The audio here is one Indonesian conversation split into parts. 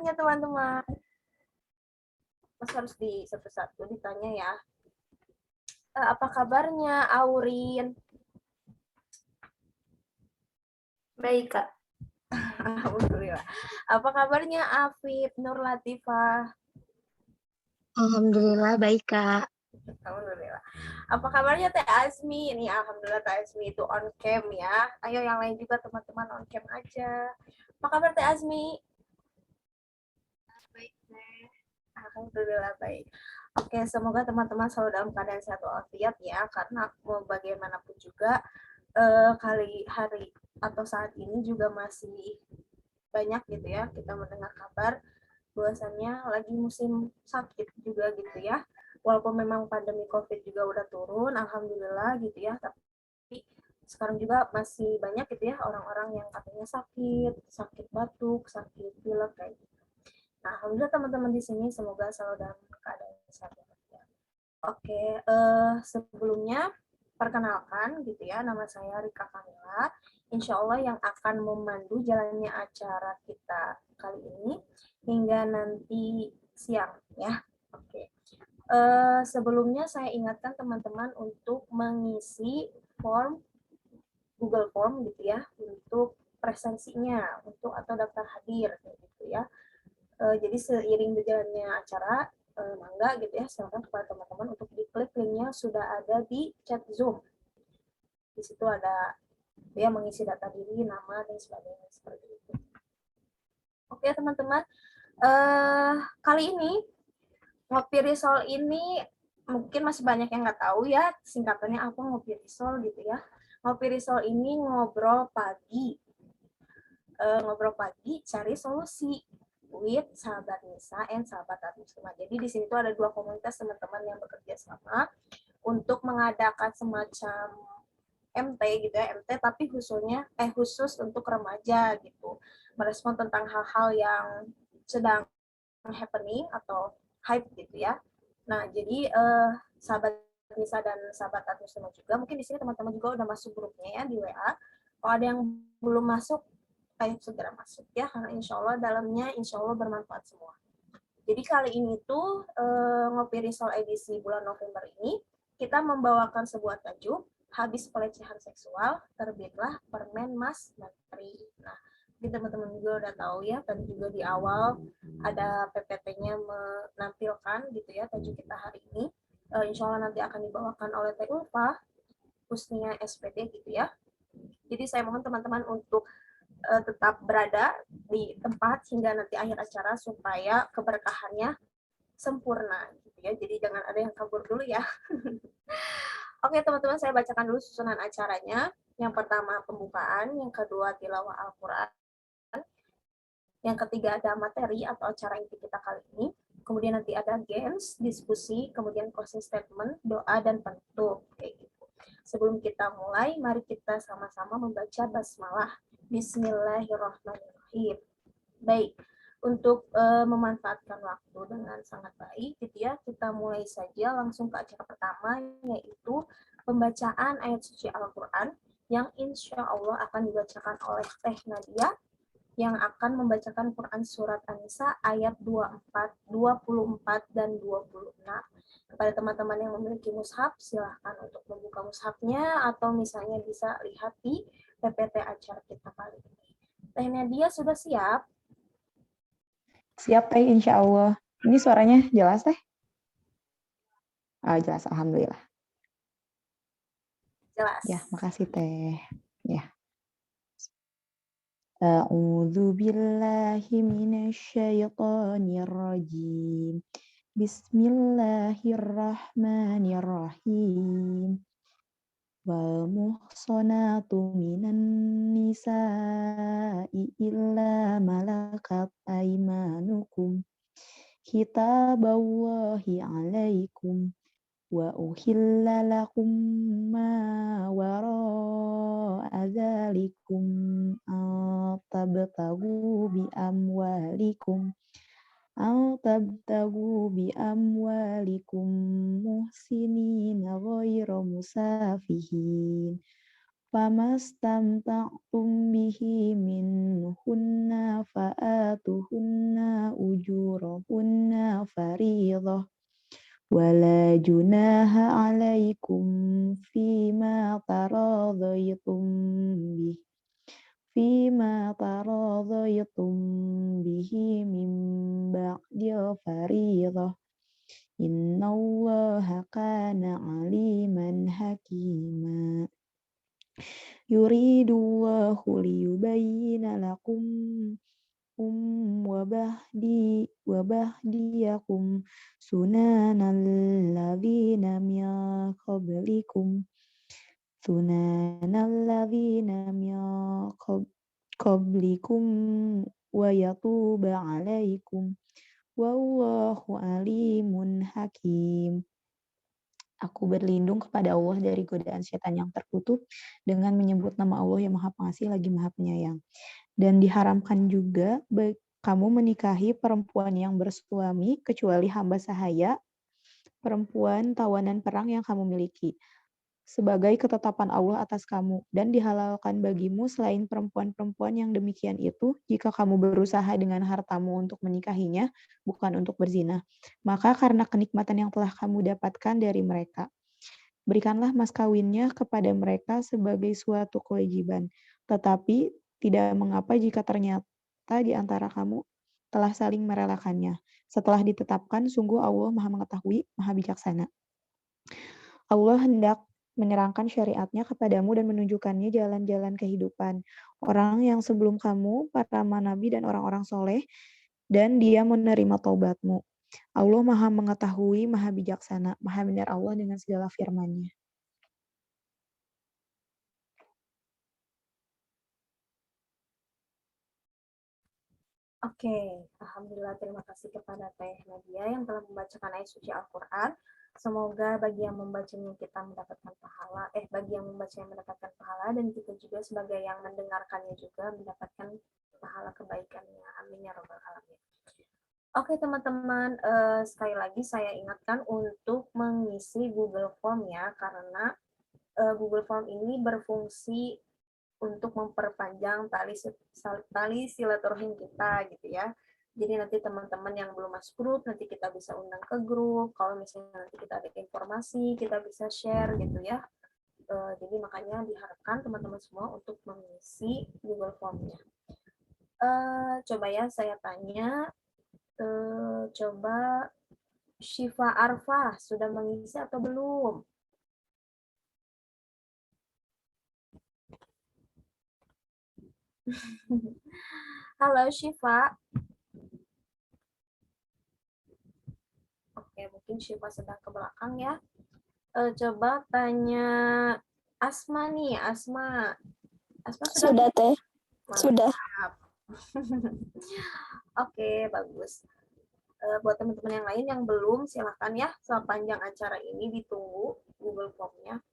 Ya teman-teman, Mas harus di satu-satu ditanya ya. Apa kabarnya Aurin? Baik, Kak. Alhamdulillah. Apa kabarnya Afif Nur Latifah? Alhamdulillah baik, Kak. Alhamdulillah. Apa kabarnya Teh Azmi? Ini alhamdulillah Teh Azmi itu on cam ya. Ayo yang lain juga teman-teman on cam aja. Apa kabar Teh Azmi? Baik, Teh. Alhamdulillah baik. Oke, semoga teman-teman selalu dalam keadaan sehat walafiat ya, karena mau bagaimanapun juga kali hari atau saat ini juga masih banyak gitu ya kita mendengar kabar bahwasannya lagi musim sakit juga gitu ya. Walaupun memang pandemi COVID juga udah turun, alhamdulillah gitu ya, tapi sekarang juga masih banyak gitu ya orang-orang yang katanya sakit, sakit batuk, sakit pilek kayak gitu. Nah, alhamdulillah teman-teman di sini semoga selalu dalam keadaan sehat walafiat. Oke, sebelumnya perkenalkan gitu ya, nama saya Rika Kamila. Insya Allah yang akan memandu jalannya acara kita kali ini hingga nanti siang ya. Oke. Sebelumnya saya ingatkan teman-teman untuk mengisi form Google Form gitu ya untuk presensinya, untuk atau daftar hadir gitu ya. Jadi seiring berjalannya acara, mangga gitu ya, silakan kepada teman-teman untuk diklik linknya sudah ada di chat Zoom. Di situ ada dia mengisi data diri, nama dan sebagainya seperti itu. Oke teman-teman, kali ini ngopi risol ini mungkin masih banyak yang nggak tahu ya singkatannya apa ngopi risol gitu ya. Ngopi risol ini ngobrol pagi cari solusi with sahabat Nisa and sahabat Muslimah. Jadi di sini tuh ada dua komunitas teman-teman yang bekerja sama untuk mengadakan semacam MT gitu ya, MT tapi khusus untuk remaja gitu. Merespon tentang hal-hal yang sedang happening atau hype gitu ya. Nah, jadi sahabat Nisa dan sahabat Muslimah juga mungkin di sini teman-teman juga udah masuk grupnya ya di WA. Kalau ada yang belum masuk, ayo segera masuk ya karena insya Allah dalamnya insya Allah bermanfaat semua. Jadi kali ini tuh ngopi risol edisi bulan November ini kita membawakan sebuah tajuk habis pelecehan seksual terbitlah permen Mas Menteri. Nah, teman-teman juga udah tahu ya tadi juga di awal ada PPT-nya menampilkan gitu ya tajuk kita hari ini. Insya Allah nanti akan dibawakan oleh Teh Ulfa, Husnia SPD gitu ya. Jadi saya mohon teman-teman untuk tetap berada di tempat hingga nanti akhir acara supaya keberkahannya sempurna gitu ya. Jadi jangan ada yang kabur dulu ya. Oke teman-teman, saya bacakan dulu susunan acaranya. Yang pertama pembukaan, yang kedua tilawah Al-Quran, yang ketiga ada materi atau acara inti kita kali ini. Kemudian nanti ada games, diskusi, kemudian closing statement, doa, dan penutup. Kayak gitu. Sebelum kita mulai, mari kita sama-sama membaca basmalah. Bismillahirrahmanirrahim. Baik, untuk memanfaatkan waktu dengan sangat baik gitu ya, kita mulai saja langsung ke acara pertama, yaitu pembacaan ayat suci Al-Quran yang insya Allah akan dibacakan oleh Teh Nadia yang akan membacakan Quran Surat An-Nisa ayat 24, 24 dan 26. Kepada teman-teman yang memiliki mushaf, silahkan untuk membuka mushafnya atau misalnya bisa lihat di PPT acara kita kali ini. Teh Nadia sudah siap? Siap, Teh, insya Allah. Ini suaranya jelas, Teh? Oh, jelas, Alhamdulillah. Jelas. Ya, makasih, Teh. Ya. A'udzu billahi minasyaitonir rajim. Bismillahirrahmanirrahim. Wal muhsanatu minan nisa'i illa malakat aymanukum. Kitaballahi alaikum. Wa uhilla lakum ma wara'a dzalikum tabtagu bi amwalikum muhsinina ghairu musafihin famastamta'tum bihi minhunna fa'atuhunna ujurahunna fariidah wala junaha 'alaikum fima taradaitum bihi min ba'dil fariidah innallaha kana 'aliman hakima yuridullahu liyubayyina lakum wabahdiyakum sunanal ladzina min qablikum wa yatuba 'alaikum wallahu alimun hakim. Aku berlindung kepada Allah dari godaan setan yang terkutuk dengan menyebut nama Allah yang Maha Pengasih lagi Maha Penyayang. Dan diharamkan juga kamu menikahi perempuan yang bersuami kecuali hamba sahaya, perempuan tawanan perang yang kamu miliki, sebagai ketetapan Allah atas kamu, dan dihalalkan bagimu selain perempuan-perempuan yang demikian itu, jika kamu berusaha dengan hartamu untuk menikahinya, bukan untuk berzina. Maka karena kenikmatan yang telah kamu dapatkan dari mereka, berikanlah mas kawinnya kepada mereka sebagai suatu kewajiban. Tetapi tidak mengapa jika ternyata di antara kamu telah saling merelakannya. Setelah ditetapkan, sungguh Allah Maha Mengetahui, Maha Bijaksana. Allah hendak menerangkan syariatnya kepadamu dan menunjukkannya jalan-jalan kehidupan orang yang sebelum kamu, para nabi dan orang-orang soleh, dan dia menerima taubatmu. Allah Maha Mengetahui, Maha Bijaksana, Maha benar Allah dengan segala firman-Nya. Oke, alhamdulillah terima kasih kepada Teh Nadia yang telah membacakan ayat suci Al-Quran. Semoga bagi yang membacanya kita mendapatkan pahala, bagi yang membacanya mendapatkan pahala, dan kita juga sebagai yang mendengarkannya juga mendapatkan pahala kebaikannya. Amin ya rabbal alamin. Oke teman-teman, sekali lagi saya ingatkan untuk mengisi Google Form ya, karena Google Form ini berfungsi untuk memperpanjang tali silaturahim kita gitu ya. Jadi nanti teman-teman yang belum masuk grup, nanti kita bisa undang ke grup. Kalau misalnya nanti kita ada informasi, kita bisa share gitu ya. Jadi makanya diharapkan teman-teman semua untuk mengisi Google Form-nya. Coba ya saya tanya, coba Syifa Arfa sudah mengisi atau belum? Halo Syifa. Oke, mungkin Syifa sedang ke belakang ya. Coba tanya Asma nih, Asma. Asma Sudah, Teh. Sudah. Oke, bagus. Buat teman-teman yang lain yang belum, silahkan ya sepanjang acara ini ditunggu Google Form-nya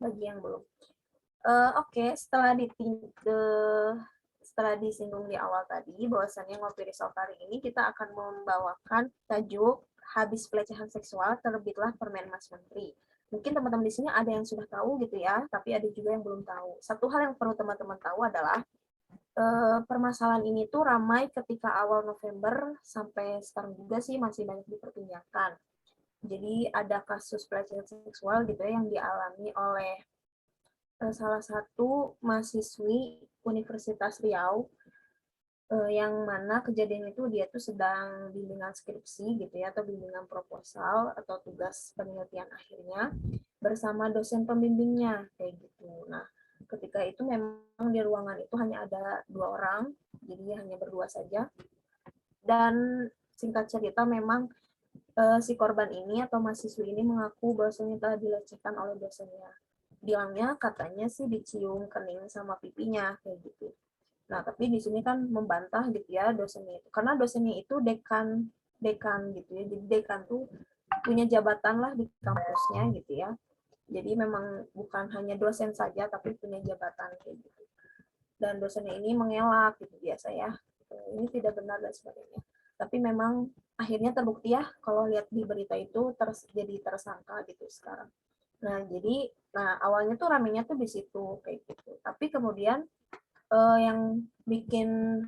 bagi yang belum. Oke, setelah disinggung di awal tadi, bahwasannya Ngopi Risau hari ini kita akan membawakan tajuk Habis Pelecehan Seksual Terbitlah Permen Mas Menteri. Mungkin teman-teman di sini ada yang sudah tahu gitu ya, tapi ada juga yang belum tahu. Satu hal yang perlu teman-teman tahu adalah permasalahan ini tuh ramai ketika awal November sampai sekarang juga sih masih banyak diperbincangkan. Jadi ada kasus pelecehan seksual gitu ya yang dialami oleh salah satu mahasiswi Universitas Riau yang mana kejadian itu dia tuh sedang bimbingan skripsi gitu ya, atau bimbingan proposal atau tugas penelitian akhirnya bersama dosen pembimbingnya kayak gitu. Nah, ketika itu memang di ruangan itu hanya ada 2 orang, jadi hanya berdua saja. Dan singkat cerita memang si korban ini atau mahasiswi ini mengaku bahwasanya telah dilecehkan oleh dosennya. Bilangnya katanya sih dicium kening sama pipinya kayak gitu. Nah, tapi di sini kan membantah gitu ya dosennya itu. Karena dosennya itu dekan gitu ya. Jadi dekan tuh punya jabatan lah di kampusnya gitu ya. Jadi memang bukan hanya dosen saja tapi punya jabatan kayak gitu. Dan dosennya ini mengelak gitu biasa ya. Ini tidak benar dan sebagainya. Tapi memang akhirnya terbukti ya kalau lihat di berita itu jadi tersangka gitu sekarang. Nah, jadi awalnya tuh ramenya tuh di situ kayak gitu. Tapi kemudian yang bikin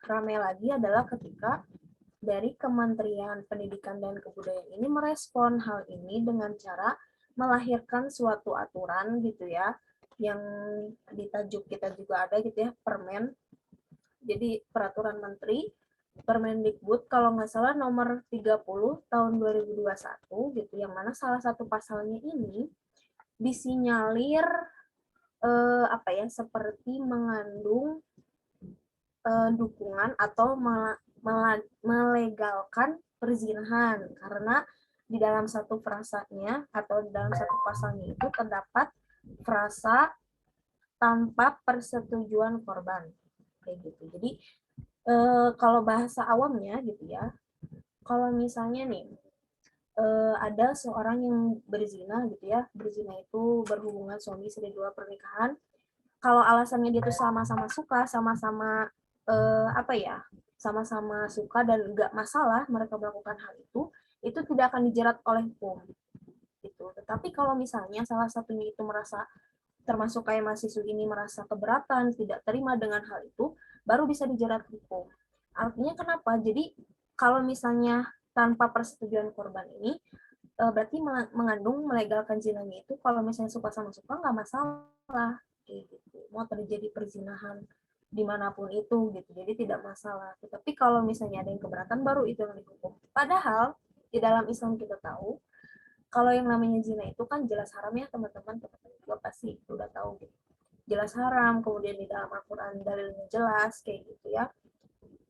rame lagi adalah ketika dari Kementerian Pendidikan dan Kebudayaan ini merespon hal ini dengan cara melahirkan suatu aturan gitu ya, yang di tajuk kita juga ada gitu ya, Permen. Jadi peraturan menteri Permendikbud kalau nggak salah nomor 30 tahun 2021 gitu, yang mana salah satu pasalnya ini disinyalir apa ya, seperti mengandung dukungan atau melegalkan perzinahan, karena di dalam satu frasanya atau di dalam satu pasalnya itu terdapat frasa tanpa persetujuan korban kayak gitu. Jadi kalau bahasa awamnya gitu ya, kalau misalnya nih ada seorang yang berzina gitu ya, berzina itu berhubungan suami istri di luar pernikahan, kalau alasannya dia tuh sama-sama suka, sama-sama apa ya, sama-sama suka dan nggak masalah mereka melakukan hal itu tidak akan dijerat oleh hukum gitu. Tetapi kalau misalnya salah satunya itu merasa, termasuk kayak mahasiswa ini, merasa keberatan, tidak terima dengan hal itu, baru bisa dijerat hukum. Artinya kenapa? Jadi kalau misalnya tanpa persetujuan korban ini, berarti mengandung melegalkan zinanya itu kalau misalnya suka sama suka nggak masalah kayak gitu, mau terjadi perzinahan dimanapun itu gitu, jadi tidak masalah. Tapi kalau misalnya ada yang keberatan baru itu yang dihukum. Padahal di dalam Islam kita tahu kalau yang namanya zina itu kan jelas haram ya teman-teman, juga pasti udah tahu gitu, jelas haram. Kemudian di dalam Al-Quran dalilnya jelas kayak gitu ya.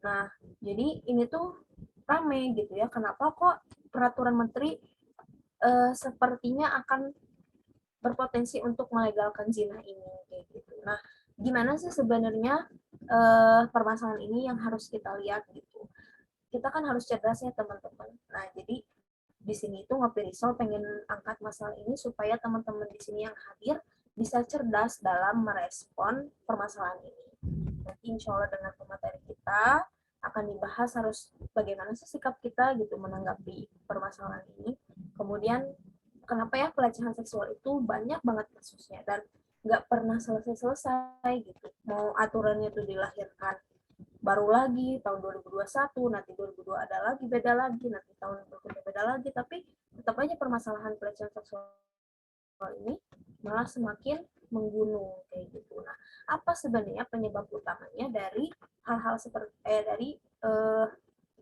Nah, jadi ini tuh rame gitu ya, kenapa kok peraturan menteri sepertinya akan berpotensi untuk melegalkan zina ini kayak gitu. Nah, gimana sih sebenarnya permasalahan ini yang harus kita lihat gitu. Kita kan harus cerdas ya teman-teman. Nah, jadi di sini itu Ngopi Risol pengen angkat masalah ini supaya teman-teman di sini yang hadir bisa cerdas dalam merespon permasalahan ini. Nanti insya Allah dengan pemateri kita akan dibahas harus bagaimana sih sikap kita gitu menanggapi permasalahan ini. Kemudian kenapa ya pelecehan seksual itu banyak banget kasusnya dan nggak pernah selesai-selesai gitu. Mau aturannya itu dilahirkan baru lagi tahun 2021, nanti 2002 ada lagi, beda lagi, nanti tahun berikutnya beda lagi, tapi tetap aja permasalahan pelecehan seksual ini malah semakin menggunung kayak gitu. Nah, apa sebenarnya penyebab utamanya dari hal-hal seperti dari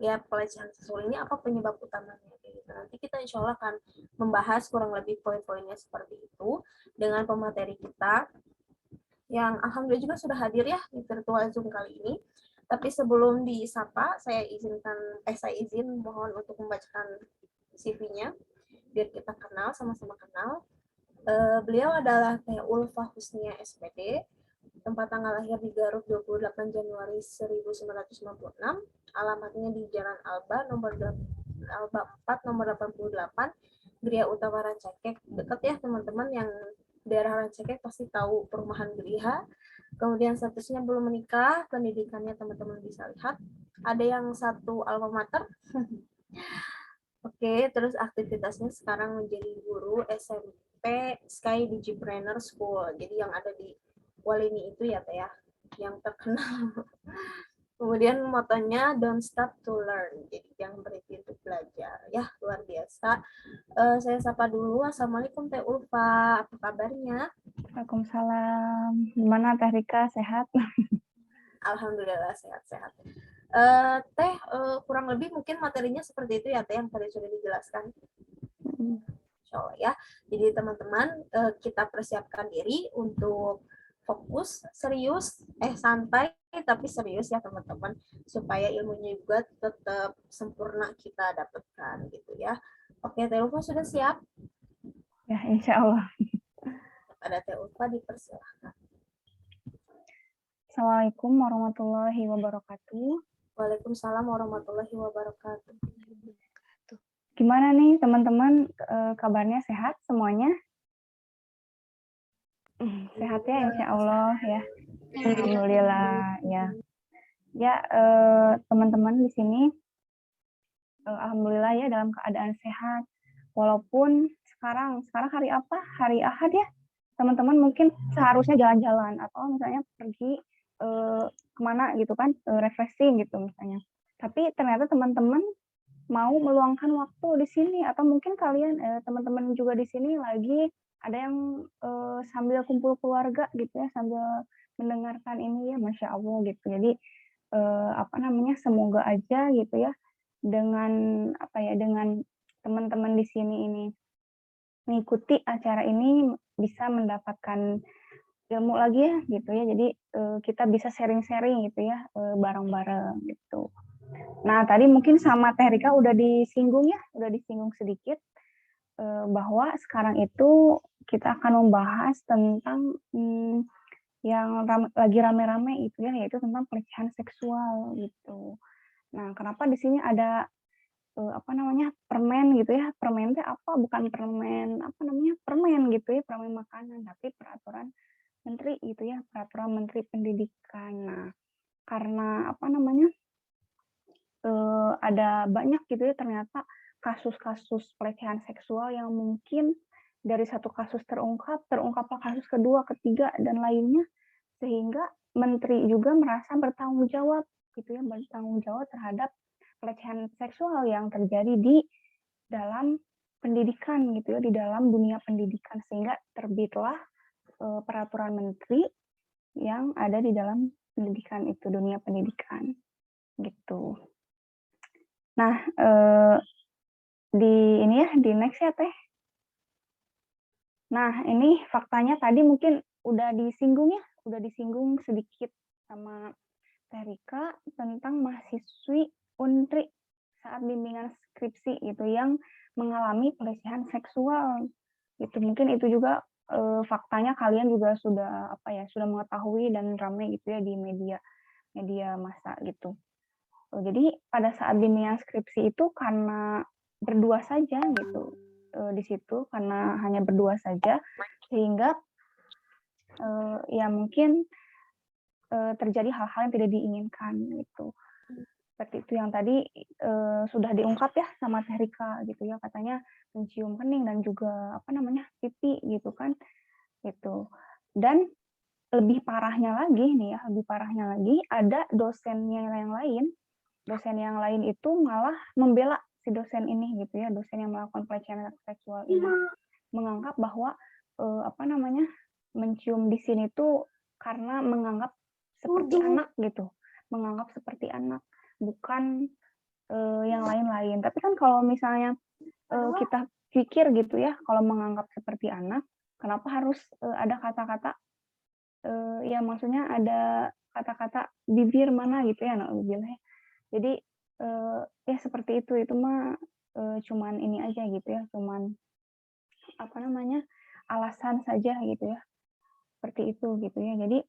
ya pelecehan seksual ini, apa penyebab utamanya kayak gitu. Nanti kita insya Allah akan membahas kurang lebih poin-poinnya seperti itu dengan pemateri kita yang alhamdulillah juga sudah hadir ya di virtual Zoom kali ini. Tapi sebelum disapa, saya izin mohon untuk membacakan CV-nya biar kita kenal, sama-sama kenal. Beliau adalah Teh Ulfa Husnia SPD, tempat tanggal lahir di Garut 28 Januari 1996, alamatnya di Jalan Alba nomor 4 nomor 88, Gria Utama Rancakek. Dekat ya teman-teman, yang daerah Rancakek pasti tahu perumahan Griha. Kemudian statusnya belum menikah, pendidikannya teman-teman bisa lihat. Ada yang satu alma mater. Oke, terus aktivitasnya sekarang menjadi guru SMP Sky Digipreneur School. Jadi yang ada di Walini itu ya, Teh ya, yang terkenal. Kemudian motonya don't stop to learn. Jadi yang berhenti untuk belajar. Ya, luar biasa. Saya sapa dulu. Assalamualaikum Teh Ulfa. Apa kabarnya? Waalaikumsalam. Gimana Teh Rika, sehat? Alhamdulillah sehat-sehat. Teh, kurang lebih mungkin materinya seperti itu ya Teh, yang tadi sudah dijelaskan. Insya Allah ya. Jadi teman-teman, kita persiapkan diri untuk fokus, serius, santai tapi serius ya teman-teman, supaya ilmunya juga tetap sempurna kita dapatkan gitu ya. Oke, Teh Ulfa sudah siap? Ya, insya Allah. Pada Teh Ulfa dipersilahkan. Assalamualaikum warahmatullahi wabarakatuh. Waalaikumsalam warahmatullahi wabarakatuh. Gimana nih teman-teman, kabarnya sehat semuanya? Sehat ya, insya Allah ya. Alhamdulillah ya. Ya, teman-teman di sini, alhamdulillah ya dalam keadaan sehat. Walaupun sekarang hari apa? Hari Ahad ya. Teman-teman mungkin seharusnya jalan-jalan atau misalnya pergi kemana gitu kan, refreshing gitu misalnya. Tapi ternyata teman-teman mau meluangkan waktu di sini atau mungkin kalian teman-teman juga di sini lagi ada yang sambil kumpul keluarga gitu ya, sambil mendengarkan ini ya, Masya Allah gitu. Jadi apa namanya, semoga aja gitu ya dengan apa ya, dengan teman-teman di sini ini mengikuti acara ini bisa mendapatkan ilmu lagi ya gitu ya. Jadi kita bisa sharing-sharing gitu ya bareng-bareng gitu. Nah, tadi mungkin sama Teh Rika udah disinggung ya, udah disinggung sedikit bahwa sekarang itu kita akan membahas tentang yang lagi rame-rame itu ya, yaitu tentang pelecehan seksual gitu. Nah, kenapa di sini ada apa namanya, permen gitu ya? Permen itu apa? Bukan permen apa namanya, permen gitu ya, permen makanan, tapi peraturan menteri gitu ya, peraturan menteri pendidikan. Nah, karena apa namanya, ada banyak gitu ya ternyata kasus-kasus pelecehan seksual yang mungkin dari satu kasus terungkaplah kasus kedua, ketiga, dan lainnya, sehingga menteri juga merasa bertanggung jawab gitu ya, bertanggung jawab terhadap pelecehan seksual yang terjadi di dalam pendidikan gitu ya, di dalam dunia pendidikan, sehingga terbitlah peraturan menteri yang ada di dalam pendidikan itu, dunia pendidikan gitu. Nah, di ini ya, di next ya Teh. Nah, ini faktanya tadi mungkin udah disinggung sedikit sama Teh Rika tentang mahasiswi Untri saat bimbingan skripsi gitu yang mengalami pelecehan seksual. Itu mungkin itu juga faktanya kalian juga sudah apa ya, sudah mengetahui dan ramai gitu ya di media massa gitu. Jadi pada saat bimbingan skripsi itu karena berdua saja gitu di situ, karena hanya berdua saja sehingga ya mungkin terjadi hal-hal yang tidak diinginkan gitu. Seperti itu yang tadi sudah diungkap ya sama Teh Rika gitu ya, katanya mencium kening dan juga apa namanya, pipi gitu kan gitu. Dan lebih parahnya lagi nih ya, lebih parahnya lagi ada dosennya yang lain. Dosen yang lain itu malah membela si dosen ini gitu ya, dosen yang melakukan pelecehan seksual ini, menganggap bahwa apa namanya, mencium di sini tuh karena menganggap seperti anak gitu, menganggap seperti anak, bukan yang lain-lain. Tapi kan kalau misalnya kita pikir gitu ya, kalau menganggap seperti anak, kenapa harus ada kata-kata ya maksudnya ada kata-kata bibir mana gitu ya, bilangnya. Jadi ya seperti itu mah cuman ini aja gitu ya, cuman apa namanya, alasan saja gitu ya, seperti itu gitu ya. Jadi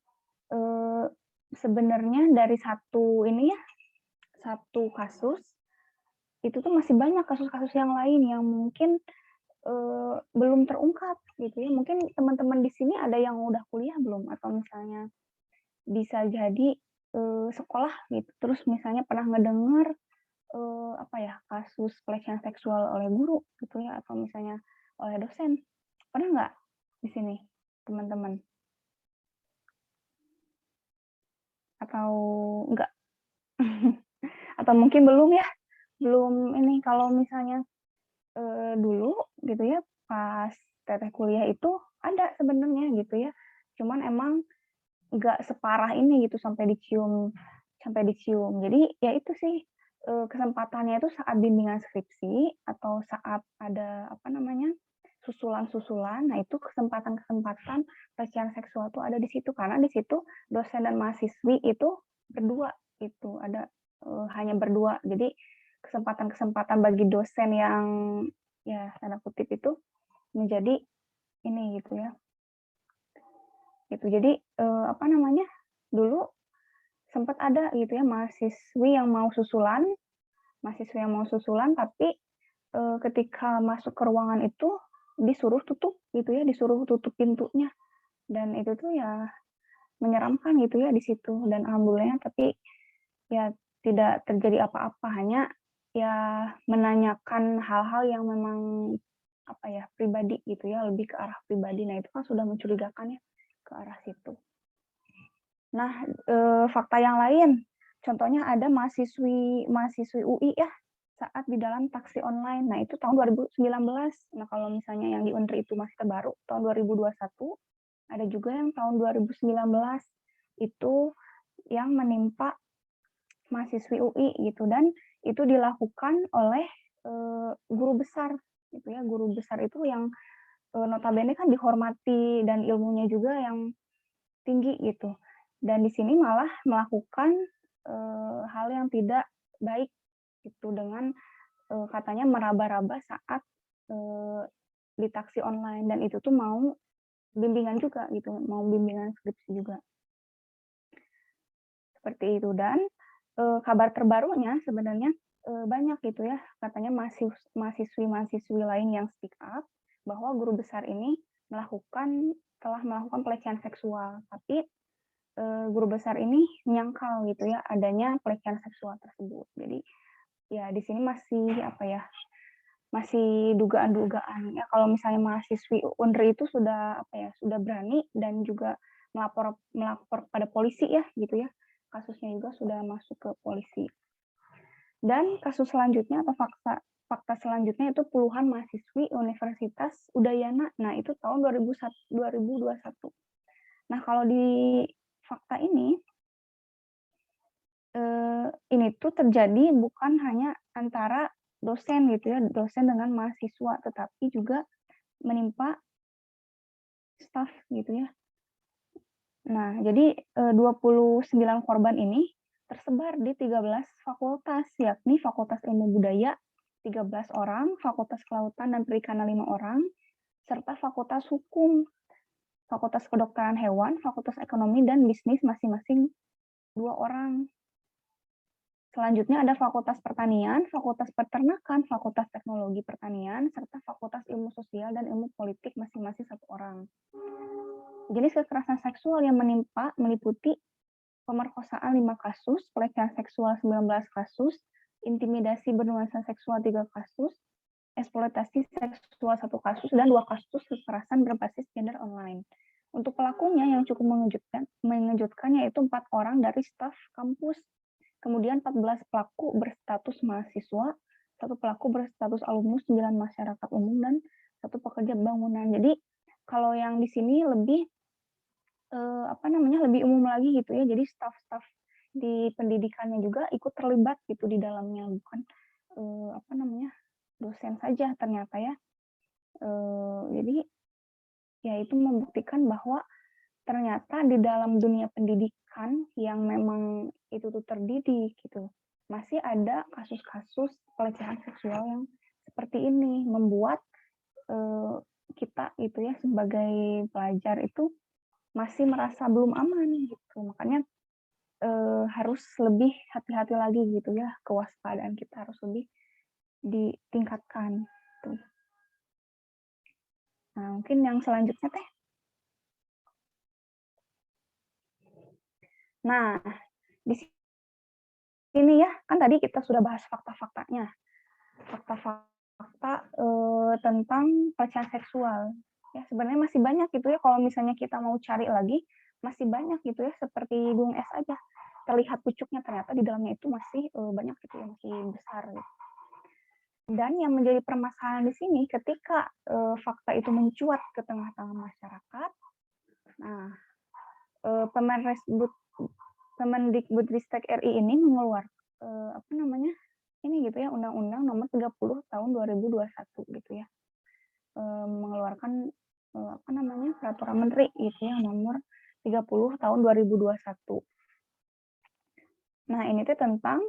sebenarnya dari satu ini ya, satu kasus itu tuh masih banyak kasus-kasus yang lain yang mungkin belum terungkap gitu ya. Mungkin teman-teman di sini ada yang udah kuliah belum, atau misalnya bisa jadi sekolah gitu, terus misalnya pernah ngedengar apa ya, kasus pelecehan seksual oleh guru gitu ya, atau misalnya oleh dosen. Pernah nggak di sini teman-teman? Atau enggak? Atau mungkin belum ya? Belum ini, kalau misalnya dulu gitu ya, pas teteh kuliah itu ada sebenarnya gitu ya. Cuman emang nggak separah ini gitu sampai dicium. Jadi ya itu sih kesempatannya itu saat bimbingan skripsi atau saat ada apa namanya, susulan-susulan. Nah, itu kesempatan-kesempatan pelecehan seksual tuh ada di situ, karena di situ dosen dan mahasiswi itu berdua, itu ada hanya berdua. Jadi kesempatan-kesempatan bagi dosen yang ya tanda kutip itu menjadi ini gitu ya. Gitu. Jadi apa namanya? Dulu sempat ada gitu ya mahasiswa yang mau susulan tapi ketika masuk ke ruangan itu disuruh tutup gitu ya, disuruh tutup pintunya, dan itu tuh ya menyeramkan gitu ya di situ. Dan alhamdulillah tapi ya tidak terjadi apa-apa, hanya ya menanyakan hal-hal yang memang apa ya, pribadi gitu ya, lebih ke arah pribadi. Nah, itu kan sudah mencurigakan ya ke arah situ. Nah, fakta yang lain, contohnya ada mahasiswi UI ya, saat di dalam taksi online. Nah, itu tahun 2019. Nah, kalau misalnya yang di Unri itu masih terbaru, tahun 2021, ada juga yang tahun 2019, itu yang menimpa mahasiswi UI gitu, dan itu dilakukan oleh guru besar gitu ya. Guru besar itu yang notabene kan dihormati dan ilmunya juga yang tinggi gitu. Dan di sini malah melakukan hal yang tidak baik gitu dengan katanya meraba-raba saat di taksi online, dan itu tuh mau bimbingan juga gitu, mau bimbingan skripsi juga. Seperti itu. Dan kabar terbarunya sebenarnya banyak gitu ya, katanya mahasiswi-mahasiswi lain yang speak up bahwa guru besar ini telah melakukan pelecehan seksual, tapi guru besar ini menyangkal gitu ya adanya pelecehan seksual tersebut. Jadi ya di sini masih apa ya, masih dugaan-dugaan ya. Kalau misalnya mahasiswi Unri itu sudah apa ya, sudah berani dan juga melapor pada polisi ya gitu ya. Kasusnya juga sudah masuk ke polisi. Dan kasus selanjutnya atau fakta selanjutnya itu puluhan mahasiswi Universitas Udayana. Nah, itu tahun 2021. Nah, kalau di fakta ini tuh terjadi bukan hanya antara dosen gitu ya, dosen dengan mahasiswa, tetapi juga menimpa staf gitu ya. Nah, jadi 29 korban ini tersebar di 13 fakultas, yakni Fakultas Ilmu Budaya 13 orang, Fakultas Kelautan dan Perikanan 5 orang, serta Fakultas Hukum, Fakultas Kedokteran Hewan, Fakultas Ekonomi dan Bisnis masing-masing 2 orang. Selanjutnya ada Fakultas Pertanian, Fakultas Peternakan, Fakultas Teknologi Pertanian, serta Fakultas Ilmu Sosial dan Ilmu Politik masing-masing 1 orang. Jenis kekerasan seksual yang menimpa meliputi pemerkosaan 5 kasus, pelecehan seksual 19 kasus, intimidasi bernuansa seksual 3 kasus, eksploitasi seksual 1 kasus, dan 2 kasus kekerasan berbasis gender online. Untuk pelakunya yang cukup mengejutkan yaitu 4 orang dari staf kampus. Kemudian 14 pelaku berstatus mahasiswa, 1 pelaku berstatus alumnus, 9 masyarakat umum, dan 1 pekerja bangunan. Jadi kalau yang di sini lebih lebih umum lagi gitu ya. Jadi staf-staf di pendidikannya juga ikut terlibat gitu di dalamnya, bukan dosen saja ternyata ya. Jadi ya itu membuktikan bahwa ternyata di dalam dunia pendidikan yang memang itu tuh terdidik gitu, masih ada kasus-kasus pelecehan seksual yang seperti ini, membuat kita itu ya sebagai pelajar itu masih merasa belum aman gitu. Makanya harus lebih hati-hati lagi gitu ya, kewaspadaan kita harus lebih ditingkatkan gitu. Nah, mungkin yang selanjutnya Teh. Nah, di sini ya, kan tadi kita sudah bahas fakta-faktanya. Fakta-fakta tentang pelecehan seksual. Ya, sebenarnya masih banyak gitu ya, kalau misalnya kita mau cari lagi, masih banyak gitu ya, seperti gunung es aja. Terlihat pucuknya, ternyata di dalamnya itu masih banyak gitu ya, masih besar gitu. Dan yang menjadi permasalahan di sini ketika fakta itu mencuat ke tengah-tengah masyarakat, nah Kemendikbudristek RI ini mengeluarkan ini gitu ya, Undang-Undang Nomor 30 Tahun 2021 gitu ya, mengeluarkan Peraturan Menteri gitu ya, Nomor 30 Tahun 2021. Nah ini tuh tentang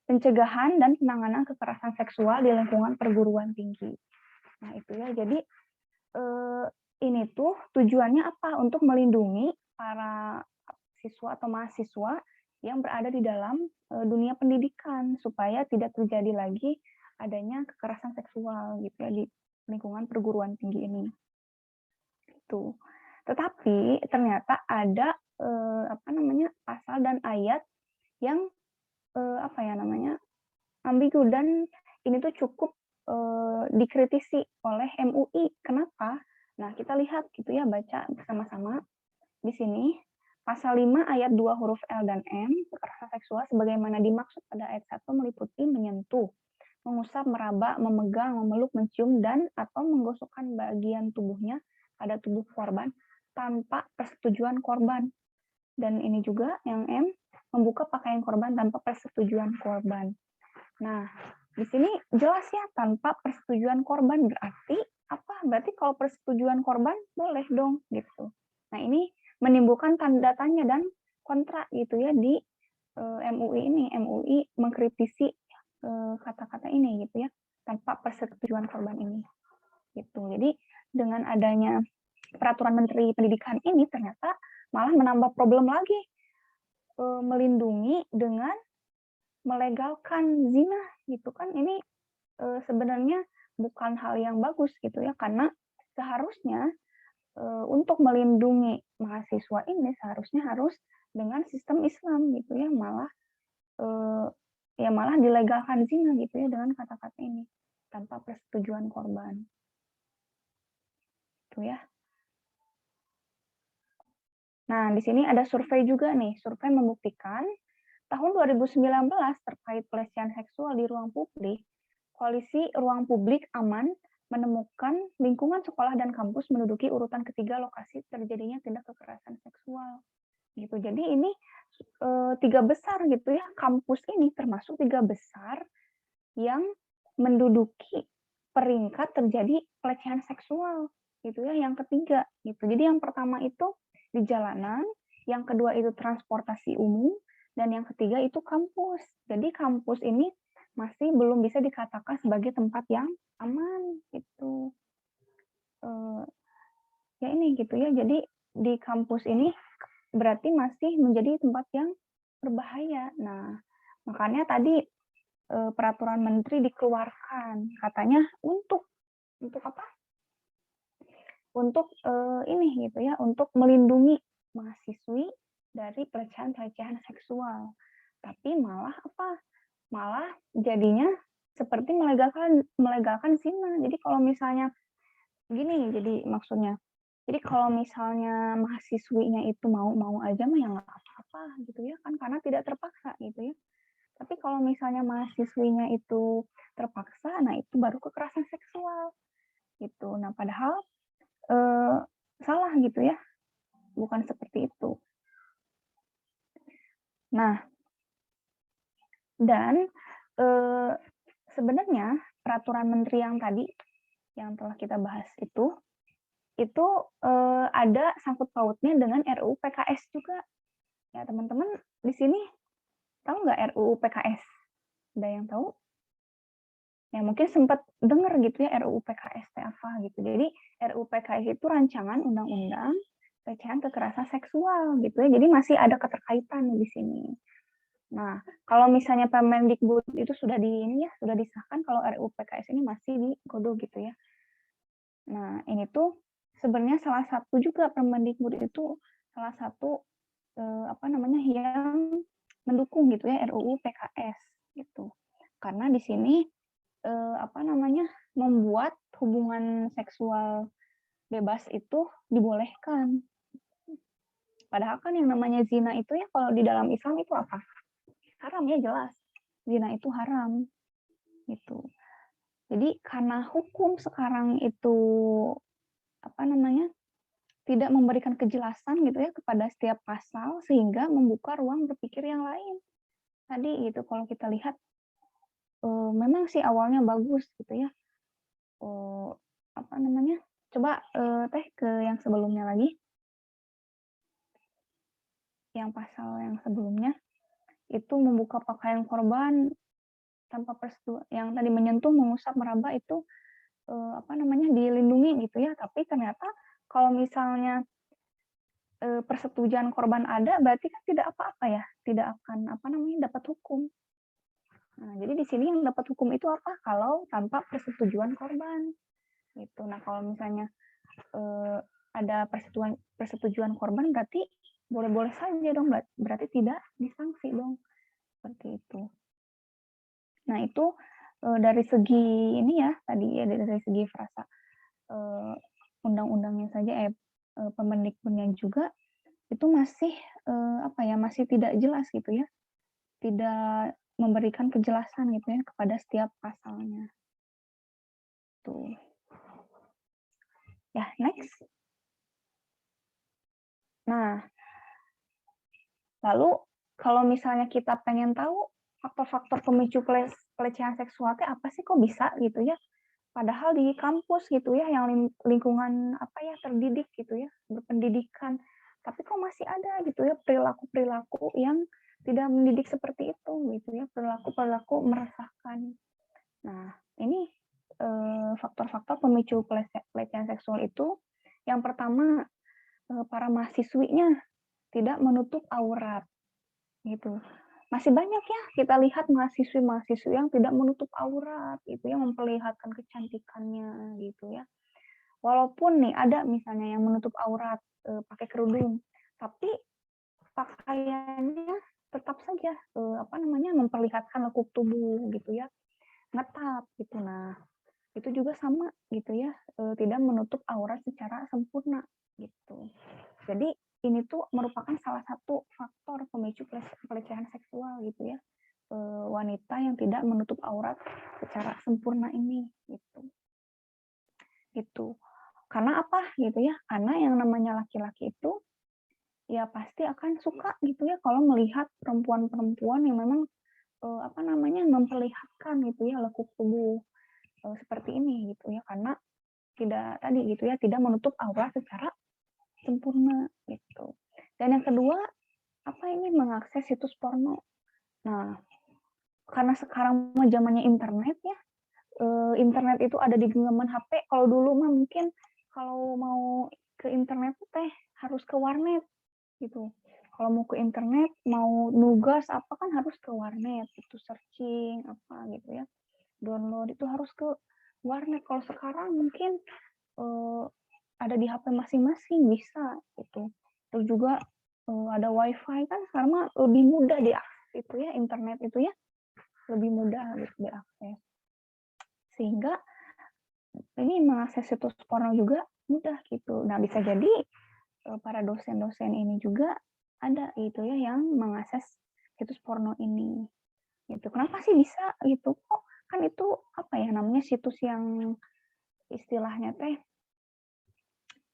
pencegahan dan penanganan kekerasan seksual di lingkungan perguruan tinggi. Nah itu ya, jadi ini tuh tujuannya apa? Untuk melindungi para siswa atau mahasiswa yang berada di dalam dunia pendidikan supaya tidak terjadi lagi adanya kekerasan seksual gitu ya di lingkungan perguruan tinggi ini. Itu. Tetapi ternyata ada pasal dan ayat yang ambigu, dan ini tuh cukup dikritisi oleh MUI. Kenapa? Nah, kita lihat gitu ya, baca bersama-sama di sini. Pasal 5 ayat 2 huruf L dan M, kekerasan seksual sebagaimana dimaksud pada ayat 1 meliputi menyentuh, mengusap, meraba, memegang, memeluk, mencium, dan atau menggosokkan bagian tubuhnya pada tubuh korban tanpa persetujuan korban. Dan ini juga yang M, membuka pakaian korban tanpa persetujuan korban. Nah, di sini jelas ya, tanpa persetujuan korban berarti apa? Berarti kalau persetujuan korban boleh dong gitu. Nah, ini menimbulkan tanda tanya dan kontra gitu ya di MUI ini. MUI mengkritisi kata-kata ini gitu ya, tanpa persetujuan korban ini. Gitu. Jadi dengan adanya peraturan Menteri Pendidikan ini ternyata malah menambah problem lagi, melindungi dengan melegalkan zina gitu kan. Ini sebenarnya bukan hal yang bagus gitu ya, karena seharusnya untuk melindungi mahasiswa ini seharusnya harus dengan sistem Islam gitu ya, malah dilegalkan zina gitu ya dengan kata-kata ini tanpa persetujuan korban. Itu ya. Nah, di sini ada survei juga nih. Survei membuktikan tahun 2019 terkait pelecehan seksual di ruang publik, Koalisi Ruang Publik Aman menemukan lingkungan sekolah dan kampus menduduki urutan ketiga lokasi terjadinya tindak kekerasan seksual. Gitu. Jadi ini 3 besar gitu ya, kampus ini termasuk 3 besar yang menduduki peringkat terjadi pelecehan seksual gitu ya, yang ketiga gitu. Jadi yang pertama itu di jalanan, yang kedua itu transportasi umum, dan yang ketiga itu kampus. Jadi kampus ini masih belum bisa dikatakan sebagai tempat yang aman gitu. Ya ini gitu ya. Jadi di kampus ini berarti masih menjadi tempat yang berbahaya. Nah, makanya tadi peraturan menteri dikeluarkan, katanya untuk apa? Untuk ini gitu ya, untuk melindungi mahasiswi dari pelecehan seksual. Tapi malah apa? Malah jadinya seperti melegalkan zina. Jadi kalau misalnya gini, jadi maksudnya, jadi kalau misalnya mahasiswinya itu mau aja mah ya nggak apa-apa gitu ya kan, karena tidak terpaksa gitu ya. Tapi kalau misalnya mahasiswinya itu terpaksa, nah itu baru kekerasan seksual gitu. Nah padahal salah gitu ya, bukan seperti itu. Nah, dan sebenarnya peraturan menteri yang tadi yang telah kita bahas itu ada sangkut pautnya dengan RUU PKS juga. Ya teman-teman di sini tahu nggak RUU PKS? Ada yang tahu? Ya mungkin sempat dengar gitu ya RUU PKS itu apa gitu. Jadi RUU PKS itu rancangan undang-undang pelecehan kekerasan seksual gitu ya. Jadi masih ada keterkaitan di sini. Nah, kalau misalnya Permendikbud itu sudah sudah disahkan, kalau RUU PKS ini masih digodok gitu ya. Nah, ini tuh sebenarnya salah satu juga Permendikbud itu salah satu yang mendukung gitu ya RUU PKS gitu. Karena di sini membuat hubungan seksual bebas itu dibolehkan. Padahal kan yang namanya zina itu ya kalau di dalam Islam itu apa? Haram ya, jelas. Zina itu haram. Gitu. Jadi karena hukum sekarang itu tidak memberikan kejelasan gitu ya kepada setiap pasal sehingga membuka ruang berpikir yang lain. Tadi gitu kalau kita lihat memang sih awalnya bagus gitu ya. Coba Teh ke yang sebelumnya lagi. Yang pasal yang sebelumnya itu membuka pakaian korban tanpa persetujuan, yang tadi menyentuh, mengusap, meraba itu dilindungi gitu ya. Tapi ternyata kalau misalnya persetujuan korban ada, berarti kan tidak apa-apa ya, tidak akan dapat hukum. Nah, jadi di sini yang dapat hukum itu apa? Kalau tanpa persetujuan korban. Gitu. Nah, kalau misalnya ada persetujuan korban, berarti boleh-boleh saja dong, berarti tidak disanksi dong. Seperti itu. Nah, itu dari segi ini ya tadi ya dari segi frasa undang-undangnya saja Permendikbudnya juga itu masih apa ya masih tidak jelas gitu ya, tidak memberikan kejelasan gitu ya kepada setiap pasalnya. Tuh. Ya, next. Nah, lalu kalau misalnya kita pengen tahu faktor-faktor pemicu pelecehan seksual itu apa sih kok bisa gitu ya? Padahal di kampus gitu ya, yang lingkungan apa ya terdidik gitu ya, berpendidikan, tapi kok masih ada gitu ya perilaku-perilaku yang tidak mendidik seperti itu gitu ya, perilaku-perilaku meresahkan. Nah, ini faktor-faktor pemicu pelecehan seksual itu, yang pertama para mahasiswinya tidak menutup aurat gitu. Masih banyak ya kita lihat mahasiswi-mahasiswi yang tidak menutup aurat gitu ya, memperlihatkan kecantikannya gitu ya. Walaupun nih ada misalnya yang menutup aurat pakai kerudung, tapi pakaiannya tetap saja apa namanya memperlihatkan lekuk tubuh gitu ya, ngetap gitu. Nah, itu juga sama gitu ya, tidak menutup aurat secara sempurna gitu. Jadi ini tuh merupakan salah satu faktor pemicu pelecehan seksual gitu ya, wanita yang tidak menutup aurat secara sempurna ini gitu. Itu karena apa gitu ya? Karena yang namanya laki-laki itu ya pasti akan suka gitu ya kalau melihat perempuan-perempuan yang memang apa namanya memperlihatkan gitu ya lekuk tubuh seperti ini gitu ya, karena tidak tadi gitu ya tidak menutup aurat secara sempurna gitu. Dan yang kedua apa ini mengakses situs porno. Nah, karena sekarang zamannya internet ya, internet itu ada di genggaman HP. Kalau dulu mah mungkin kalau mau ke internet teh harus ke warnet gitu. Kalau mau ke internet, mau nugas apa kan harus ke warnet, itu searching apa gitu ya, download itu harus ke warnet. Kalau sekarang mungkin ada di HP masing-masing bisa gitu. Terus juga ada WiFi kan sekarang mah lebih mudah diakses itu ya, internet itu ya lebih mudah gitu diakses. Sehingga ini mengakses situs porno juga mudah gitu. Nah, bisa jadi para dosen-dosen ini juga ada gitu ya yang mengakses situs porno ini. Gitu. Kenapa sih bisa gitu? Kok kan itu apa ya namanya situs yang istilahnya teh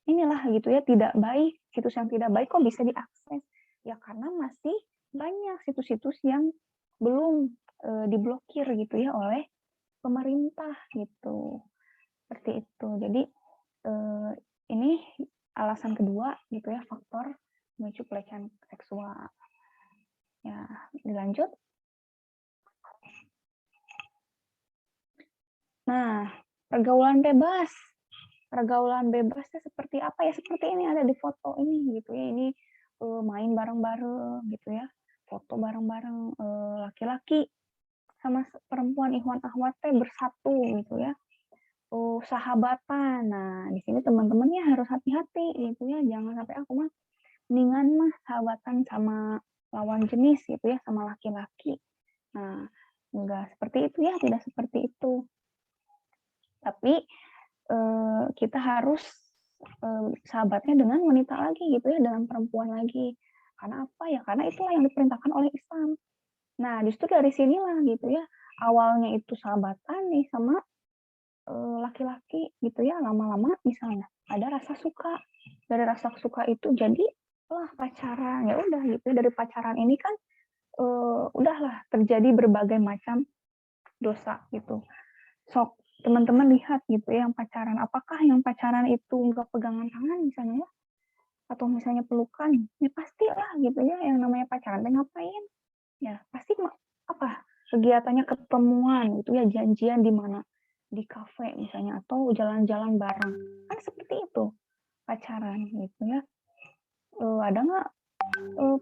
inilah gitu ya tidak baik, situs yang tidak baik kok bisa diakses? Ya karena masih banyak situs-situs yang belum diblokir gitu ya oleh pemerintah gitu. Seperti itu. Jadi ini alasan kedua gitu ya faktor memicu pelecehan seksual. Ya, dilanjut. Nah, pergaulan bebas. Pergaulan bebasnya seperti apa ya? Seperti ini ada di foto ini gitu ya. Ini main bareng-bareng gitu ya. Foto bareng-bareng laki-laki sama perempuan ikhwan akhwat bersatu gitu ya. Sahabatan. Nah, di sini teman-temannya harus hati-hati gitu ya. Jangan sampai aku mah mendingan mah sahabatan sama lawan jenis gitu ya, sama laki-laki. Nah, enggak seperti itu ya, tidak seperti itu. Tapi kita harus sahabatnya dengan wanita lagi gitu ya, dengan perempuan lagi. Karena apa ya? Karena itulah yang diperintahkan oleh Islam. Nah, justru dari sinilah gitu ya, awalnya itu sahabatan nih sama laki-laki gitu ya, lama-lama misalnya ada rasa suka. Dari rasa suka itu jadi lah pacaran. Ya udah gitu ya, dari pacaran ini kan udahlah terjadi berbagai macam dosa gitu. Sok teman-teman lihat gitu ya yang pacaran, apakah yang pacaran itu nggak pegangan tangan misalnya ya, atau misalnya pelukan, ya pastilah gitu ya yang namanya pacaran ngapain? Ya pasti apa kegiatannya ketemuan gitu ya, janjian di mana, di kafe misalnya atau jalan-jalan bareng, kan seperti itu pacaran gitu ya. Ada nggak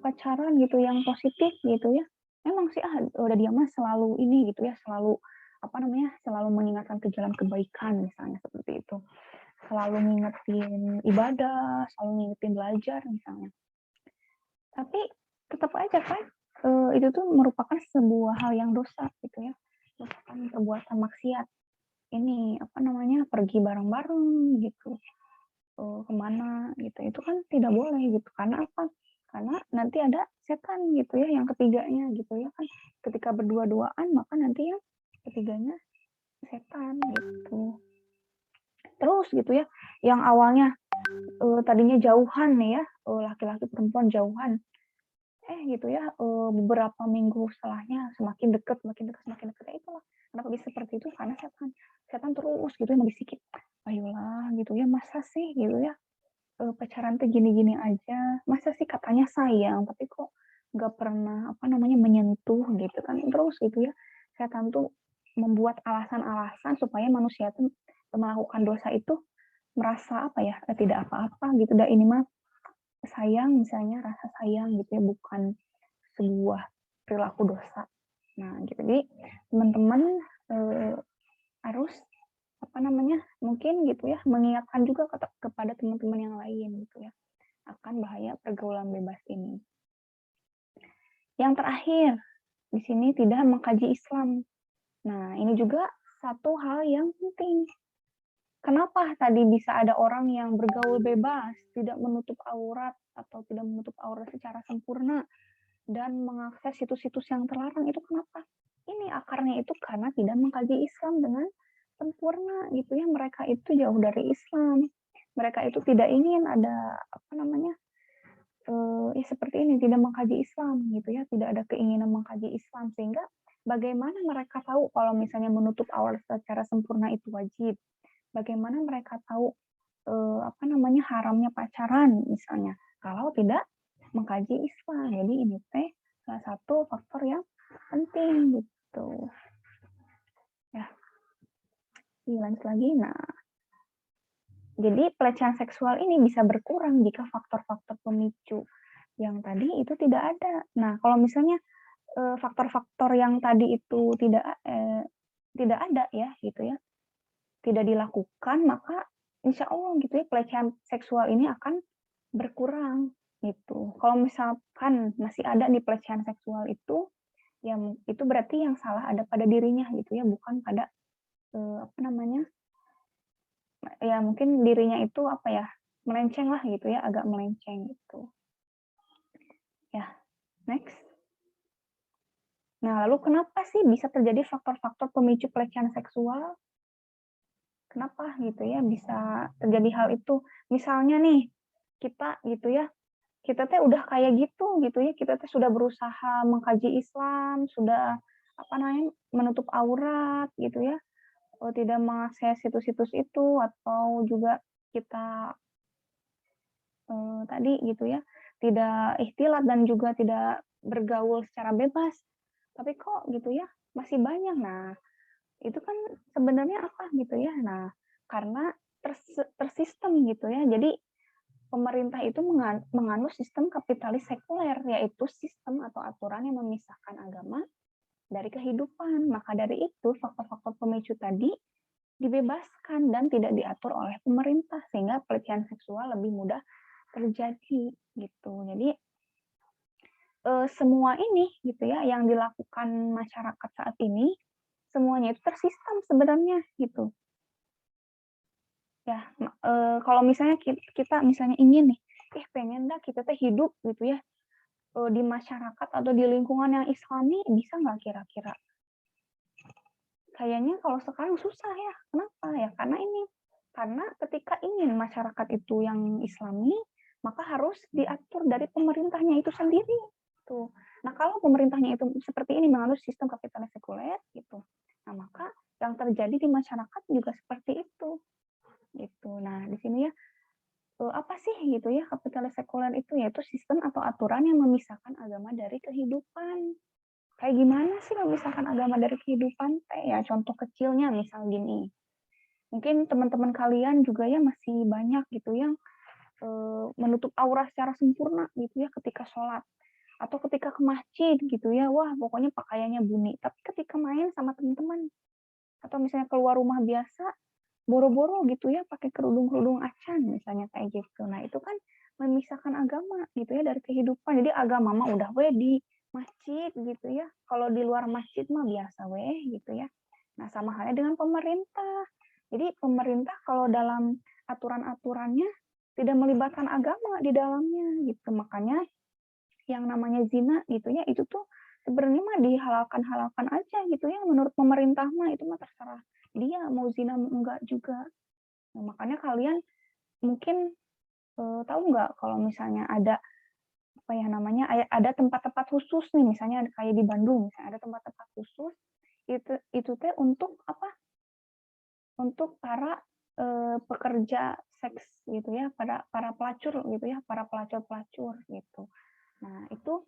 pacaran gitu yang positif gitu ya? Memang sih udah dia mah selalu ini gitu ya, selalu apa namanya selalu mengingatkan ke jalan kebaikan misalnya seperti itu, selalu ngingetin ibadah, selalu ngingetin belajar misalnya. Tapi tetap aja kan itu tuh merupakan sebuah hal yang dosa gitu ya. misalkan perbuatan maksiat ini apa namanya pergi bareng-bareng gitu kemana gitu itu kan tidak boleh gitu karena apa karena nanti ada setan gitu ya yang ketiganya gitu ya kan ketika berdua-duaan maka nanti yang ketiganya setan gitu terus gitu ya yang awalnya tadinya jauhan nih ya laki-laki perempuan jauhan gitu ya beberapa minggu setelahnya semakin dekat semakin dekat ya itulah kenapa bisa seperti itu karena setan terus gitu ya ngebisikin ayolah gitu ya masa sih gitu ya pacaran tuh gini-gini aja masa sih katanya sayang tapi kok nggak pernah apa namanya menyentuh gitu kan terus gitu ya setan tuh membuat alasan-alasan supaya manusia tuh melakukan dosa itu merasa apa ya tidak apa-apa gitu dah ini mah sayang misalnya rasa sayang gitu ya bukan sebuah perilaku dosa. Nah, gitu. Jadi teman-teman harus apa namanya mungkin gitu ya mengingatkan juga kepada teman-teman yang lain gitu ya akan bahaya pergaulan bebas ini. Yang terakhir di sini tidak mengkaji Islam. Nah, ini juga satu hal yang penting. Kenapa tadi bisa ada orang yang bergaul bebas, tidak menutup aurat atau tidak menutup aurat secara sempurna dan mengakses situs-situs yang terlarang itu kenapa? Ini akarnya itu karena tidak mengkaji Islam dengan sempurna gitu ya. Mereka itu jauh dari Islam. Mereka itu tidak ingin ada apa namanya? Ya seperti ini tidak mengkaji Islam gitu ya, tidak ada keinginan mengkaji Islam sehingga bagaimana mereka tahu kalau misalnya menutup aurat secara sempurna itu wajib? Bagaimana mereka tahu apa namanya haramnya pacaran misalnya kalau tidak mengkaji Islam. Jadi ini teh salah satu faktor yang penting gitu. Ya, lanjut lagi. Nah, jadi pelecehan seksual ini bisa berkurang jika faktor-faktor pemicu yang tadi itu tidak ada. Nah, kalau misalnya faktor-faktor yang tadi itu tidak ada ya gitu ya, tidak dilakukan maka insya Allah gitu ya pelecehan seksual ini akan berkurang gitu. Kalau misalkan masih ada nih pelecehan seksual itu, ya itu berarti yang salah ada pada dirinya gitu ya, bukan pada apa namanya? Ya mungkin dirinya itu apa ya? Melenceng lah gitu ya, agak melenceng gitu. Ya, next. Nah, lalu kenapa sih bisa terjadi faktor-faktor pemicu pelecehan seksual? Kenapa gitu ya bisa terjadi hal itu? Misalnya nih, kita gitu ya, kita teh udah kayak gitu ya, kita teh sudah berusaha mengkaji Islam, sudah apa namanya menutup aurat gitu ya, tidak mengakses situs-situs itu atau juga kita tadi gitu ya, tidak ikhtilat dan juga tidak bergaul secara bebas. Tapi kok gitu ya masih banyak. Nah, itu kan sebenarnya apa gitu ya. Nah, karena tersistem gitu ya. Jadi pemerintah itu menganut sistem kapitalis sekuler, yaitu sistem atau aturan yang memisahkan agama dari kehidupan. Maka dari itu, faktor-faktor pemicu tadi dibebaskan dan tidak diatur oleh pemerintah, sehingga pelecehan seksual lebih mudah terjadi gitu. Jadi semua ini gitu ya yang dilakukan masyarakat saat ini semuanya itu tersistem sebenarnya gitu. Ya, kalau misalnya kita misalnya ingin nih, pengen dah kita teh hidup gitu ya, di masyarakat atau di lingkungan yang islami, bisa nggak kira-kira? Kayaknya kalau sekarang susah ya. Kenapa? Ya karena ketika ingin masyarakat itu yang islami, maka harus diatur dari pemerintahnya itu sendiri. Tuh. Nah, kalau pemerintahnya itu seperti ini menganut sistem kapitalis sekuler gitu. Nah, maka yang terjadi di masyarakat juga seperti itu. Gitu. Nah, di sini ya apa sih gitu ya kapitalis sekuler itu yaitu sistem atau aturan yang memisahkan agama dari kehidupan. Kayak gimana sih memisahkan agama dari kehidupan? Ya contoh kecilnya misal gini. Mungkin teman-teman kalian juga ya masih banyak gitu yang menutup aurat secara sempurna gitu ya ketika sholat atau ketika ke masjid gitu ya. Wah, pokoknya pakaiannya bunyi. Tapi ketika main sama teman-teman atau misalnya keluar rumah biasa boro-boro gitu ya pakai kerudung-kerudung acan misalnya kayak gitu. Nah, itu kan memisahkan agama gitu ya dari kehidupan. Jadi agama mah udah wedi masjid gitu ya. Kalau di luar masjid mah biasa weh gitu ya. Nah, sama halnya dengan pemerintah. Jadi pemerintah kalau dalam aturan-aturannya tidak melibatkan agama di dalamnya gitu. Makanya yang namanya zina gitu ya, itu tuh sebenarnya mah dihalalkan-halalkan aja gitu ya. Menurut pemerintah mah itu mah terserah dia mau zina mau enggak juga. Nah, makanya kalian mungkin tahu nggak kalau misalnya ada apa ya namanya, ada tempat-tempat khusus nih, misalnya kayak di Bandung, misalnya ada tempat-tempat khusus itu teh untuk apa? Untuk para pekerja seks gitu ya, para para pelacur gitu ya, para pelacur-pelacur gitu. Nah, itu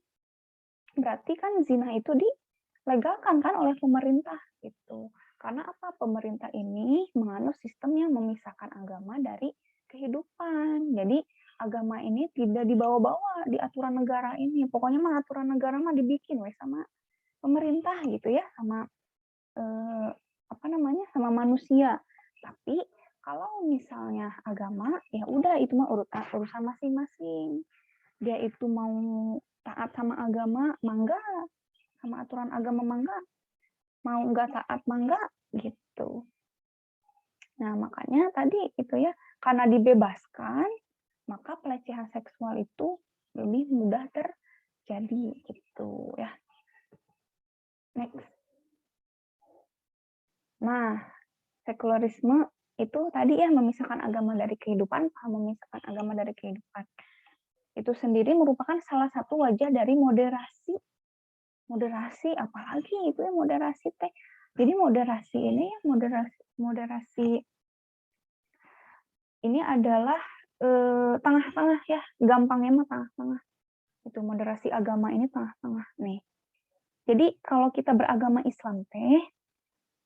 berarti kan zina itu dilegalkan kan oleh pemerintah gitu. Karena apa? Pemerintah ini menganut sistem yang memisahkan agama dari kehidupan. Jadi agama ini tidak dibawa-bawa di aturan negara ini. Pokoknya mah aturan negara mah dibikin weh sama pemerintah gitu ya, sama apa namanya? Sama manusia. Tapi kalau misalnya agama, ya udah itu mah urusan masing-masing. Dia itu mau taat sama agama, mangga, sama aturan agama mangga, mau nggak taat mangga gitu. Nah, makanya tadi itu ya, karena dibebaskan, maka pelecehan seksual itu lebih mudah terjadi gitu ya. Next. Nah, sekularisme itu tadi ya memisahkan agama dari kehidupan, memisahkan agama dari kehidupan. Itu sendiri merupakan salah satu wajah dari moderasi. Moderasi apalagi itu ya moderasi teh. Jadi moderasi ini ya moderasi ini adalah tengah-tengah ya, gampangnya mah tengah-tengah. Itu moderasi agama ini tengah-tengah nih. Jadi kalau kita beragama Islam teh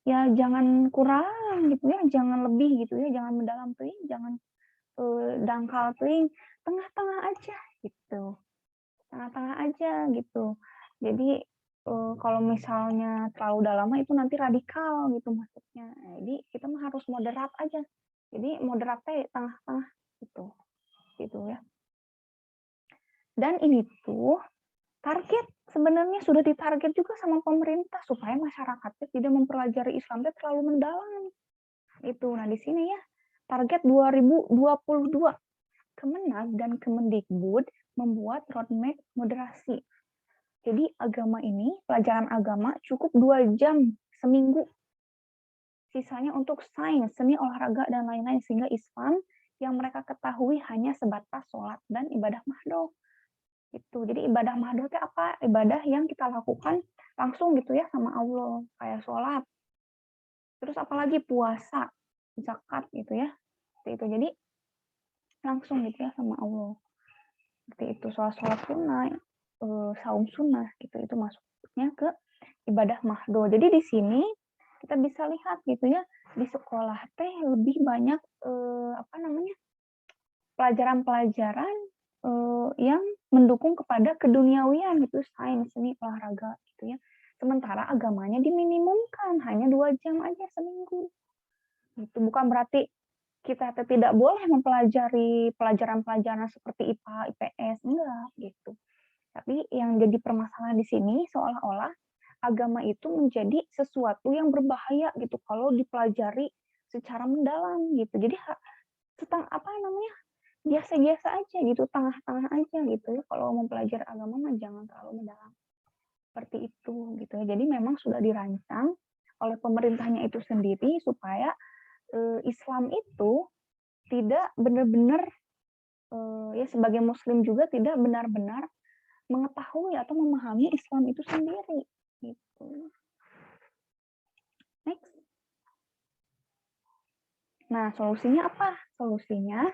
ya jangan kurang gitu ya, jangan lebih gitu ya, jangan mendalam teuing, jangan dangkal teuing, tengah-tengah aja gitu. Tengah-tengah aja gitu. Jadi kalau misalnya terlalu dalam itu nanti radikal gitu maksudnya. Nah, jadi kita mah harus moderat aja. Jadi moderatnya tengah-tengah gitu. Gitu ya. Dan ini tuh target sebenarnya sudah ditarget juga sama pemerintah supaya masyarakatnya tidak mempelajari Islam terlalu mendalam. Itu. Nah, di sini ya target 2022 Kemenag dan Kemendikbud membuat roadmap moderasi. Jadi agama ini, pelajaran agama cukup 2 jam seminggu. Sisanya untuk sains, seni, olahraga, dan lain-lain. Sehingga Islam yang mereka ketahui hanya sebatas sholat dan ibadah mahdoh. Gitu. Jadi ibadah mahdoh itu apa? Ibadah yang kita lakukan langsung gitu ya sama Allah. Kayak sholat. Terus apalagi puasa, zakat gitu ya. Seperti itu. Jadi langsung gitu ya sama Allah. Seperti itu. Sholat sunnah, saum sunnah gitu. Itu masuknya ke ibadah mahdoh. Jadi di sini kita bisa lihat gitu ya, di sekolah teh lebih banyak apa namanya? Pelajaran-pelajaran yang mendukung kepada keduniawian gitu, sains, seni, olahraga gitu ya. Sementara agamanya diminimumkan hanya 2 jam aja seminggu. Gitu. Bukan berarti kita tidak boleh mempelajari pelajaran-pelajaran seperti IPA, IPS, enggak gitu. Tapi yang jadi permasalahan di sini seolah-olah agama itu menjadi sesuatu yang berbahaya gitu kalau dipelajari secara mendalam gitu. Jadi apa namanya? Biasa-biasa aja gitu, tengah-tengah aja gitu ya. Kalau mempelajari agama mah jangan terlalu mendalam. Seperti itu gitu ya. Jadi memang sudah dirancang oleh pemerintahnya itu sendiri supaya Islam itu tidak benar-benar ya sebagai muslim juga tidak benar-benar mengetahui atau memahami Islam itu sendiri gitu. Next. Nah, solusinya apa? Solusinya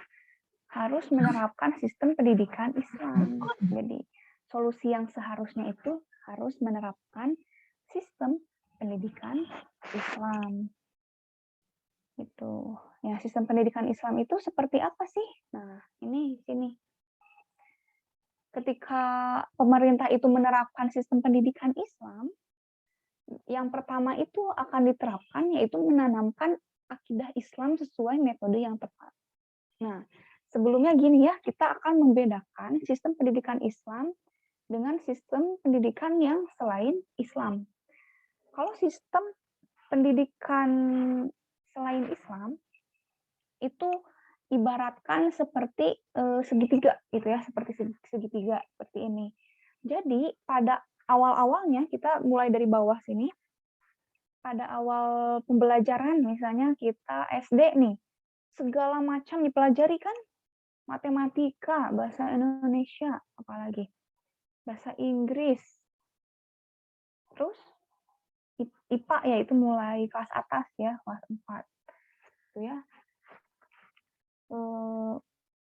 harus menerapkan sistem pendidikan Islam. Jadi, solusi yang seharusnya itu harus menerapkan sistem pendidikan Islam. Itu. Ya, sistem pendidikan Islam itu seperti apa sih? Nah, ini sini. Ketika pemerintah itu menerapkan sistem pendidikan Islam, yang pertama itu akan diterapkan yaitu menanamkan akidah Islam sesuai metode yang tepat. Nah, sebelumnya gini ya, kita akan membedakan sistem pendidikan Islam dengan sistem pendidikan yang selain Islam. Kalau sistem pendidikan selain Islam itu ibaratkan seperti segitiga gitu ya, seperti segitiga seperti ini. Jadi pada awal-awalnya kita mulai dari bawah sini, pada awal pembelajaran misalnya kita SD nih, segala macam dipelajari kan, matematika, bahasa Indonesia, apalagi bahasa Inggris, terus IPA ya itu mulai kelas atas ya, kelas 4 gitu ya.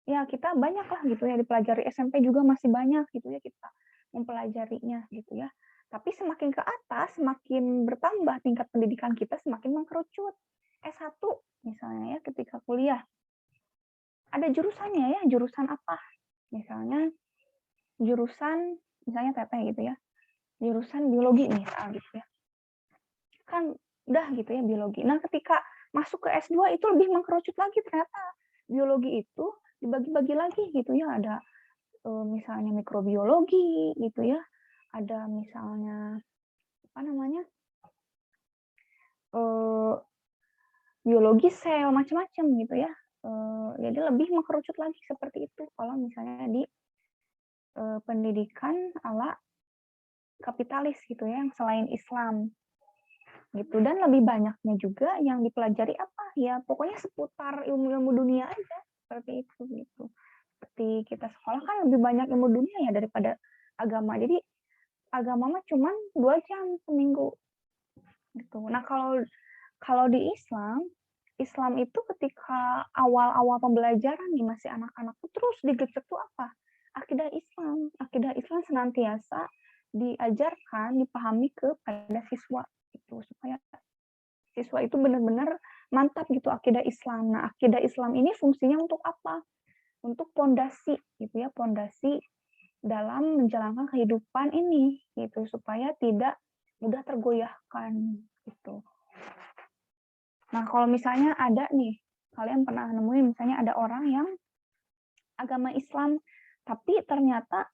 Ya kita banyak lah gitu ya dipelajari, SMP juga masih banyak gitu ya kita mempelajarinya gitu ya. Tapi semakin ke atas, semakin bertambah tingkat pendidikan kita, semakin mengkerucut. S1 misalnya ya ketika kuliah. Ada jurusannya ya, jurusan apa? Misalnya jurusan, misalnya teteh gitu ya, jurusan biologi misal gitu ya. Kan udah gitu ya biologi. Nah ketika masuk ke S2 itu lebih mengkerucut lagi, ternyata biologi itu dibagi-bagi lagi gitu ya, ada misalnya mikrobiologi gitu ya, ada misalnya apa namanya biologi sel, macam-macam gitu ya. Jadi lebih mengkerucut lagi seperti itu kalau misalnya di pendidikan ala kapitalis gitu ya, yang selain Islam gitu. Dan lebih banyaknya juga yang dipelajari apa ya, pokoknya seputar ilmu-ilmu dunia aja seperti itu gitu. Seperti kita sekolah kan lebih banyak ilmu dunia ya daripada agama. Jadi agama mah cuman 2 jam seminggu gitu. Nah kalau di Islam, Islam itu ketika awal-awal pembelajaran nih masih anak-anak tuh terus digercep tuh apa? Akidah Islam. Akidah Islam senantiasa diajarkan, dipahami kepada siswa itu supaya siswa itu benar-benar mantap gitu akidah Islam. Nah, akidah Islam ini fungsinya untuk apa? Untuk pondasi gitu ya, pondasi dalam menjalankan kehidupan ini gitu supaya tidak mudah tergoyahkan gitu. Nah, kalau misalnya ada nih, kalian pernah nemuin misalnya ada orang yang agama Islam tapi ternyata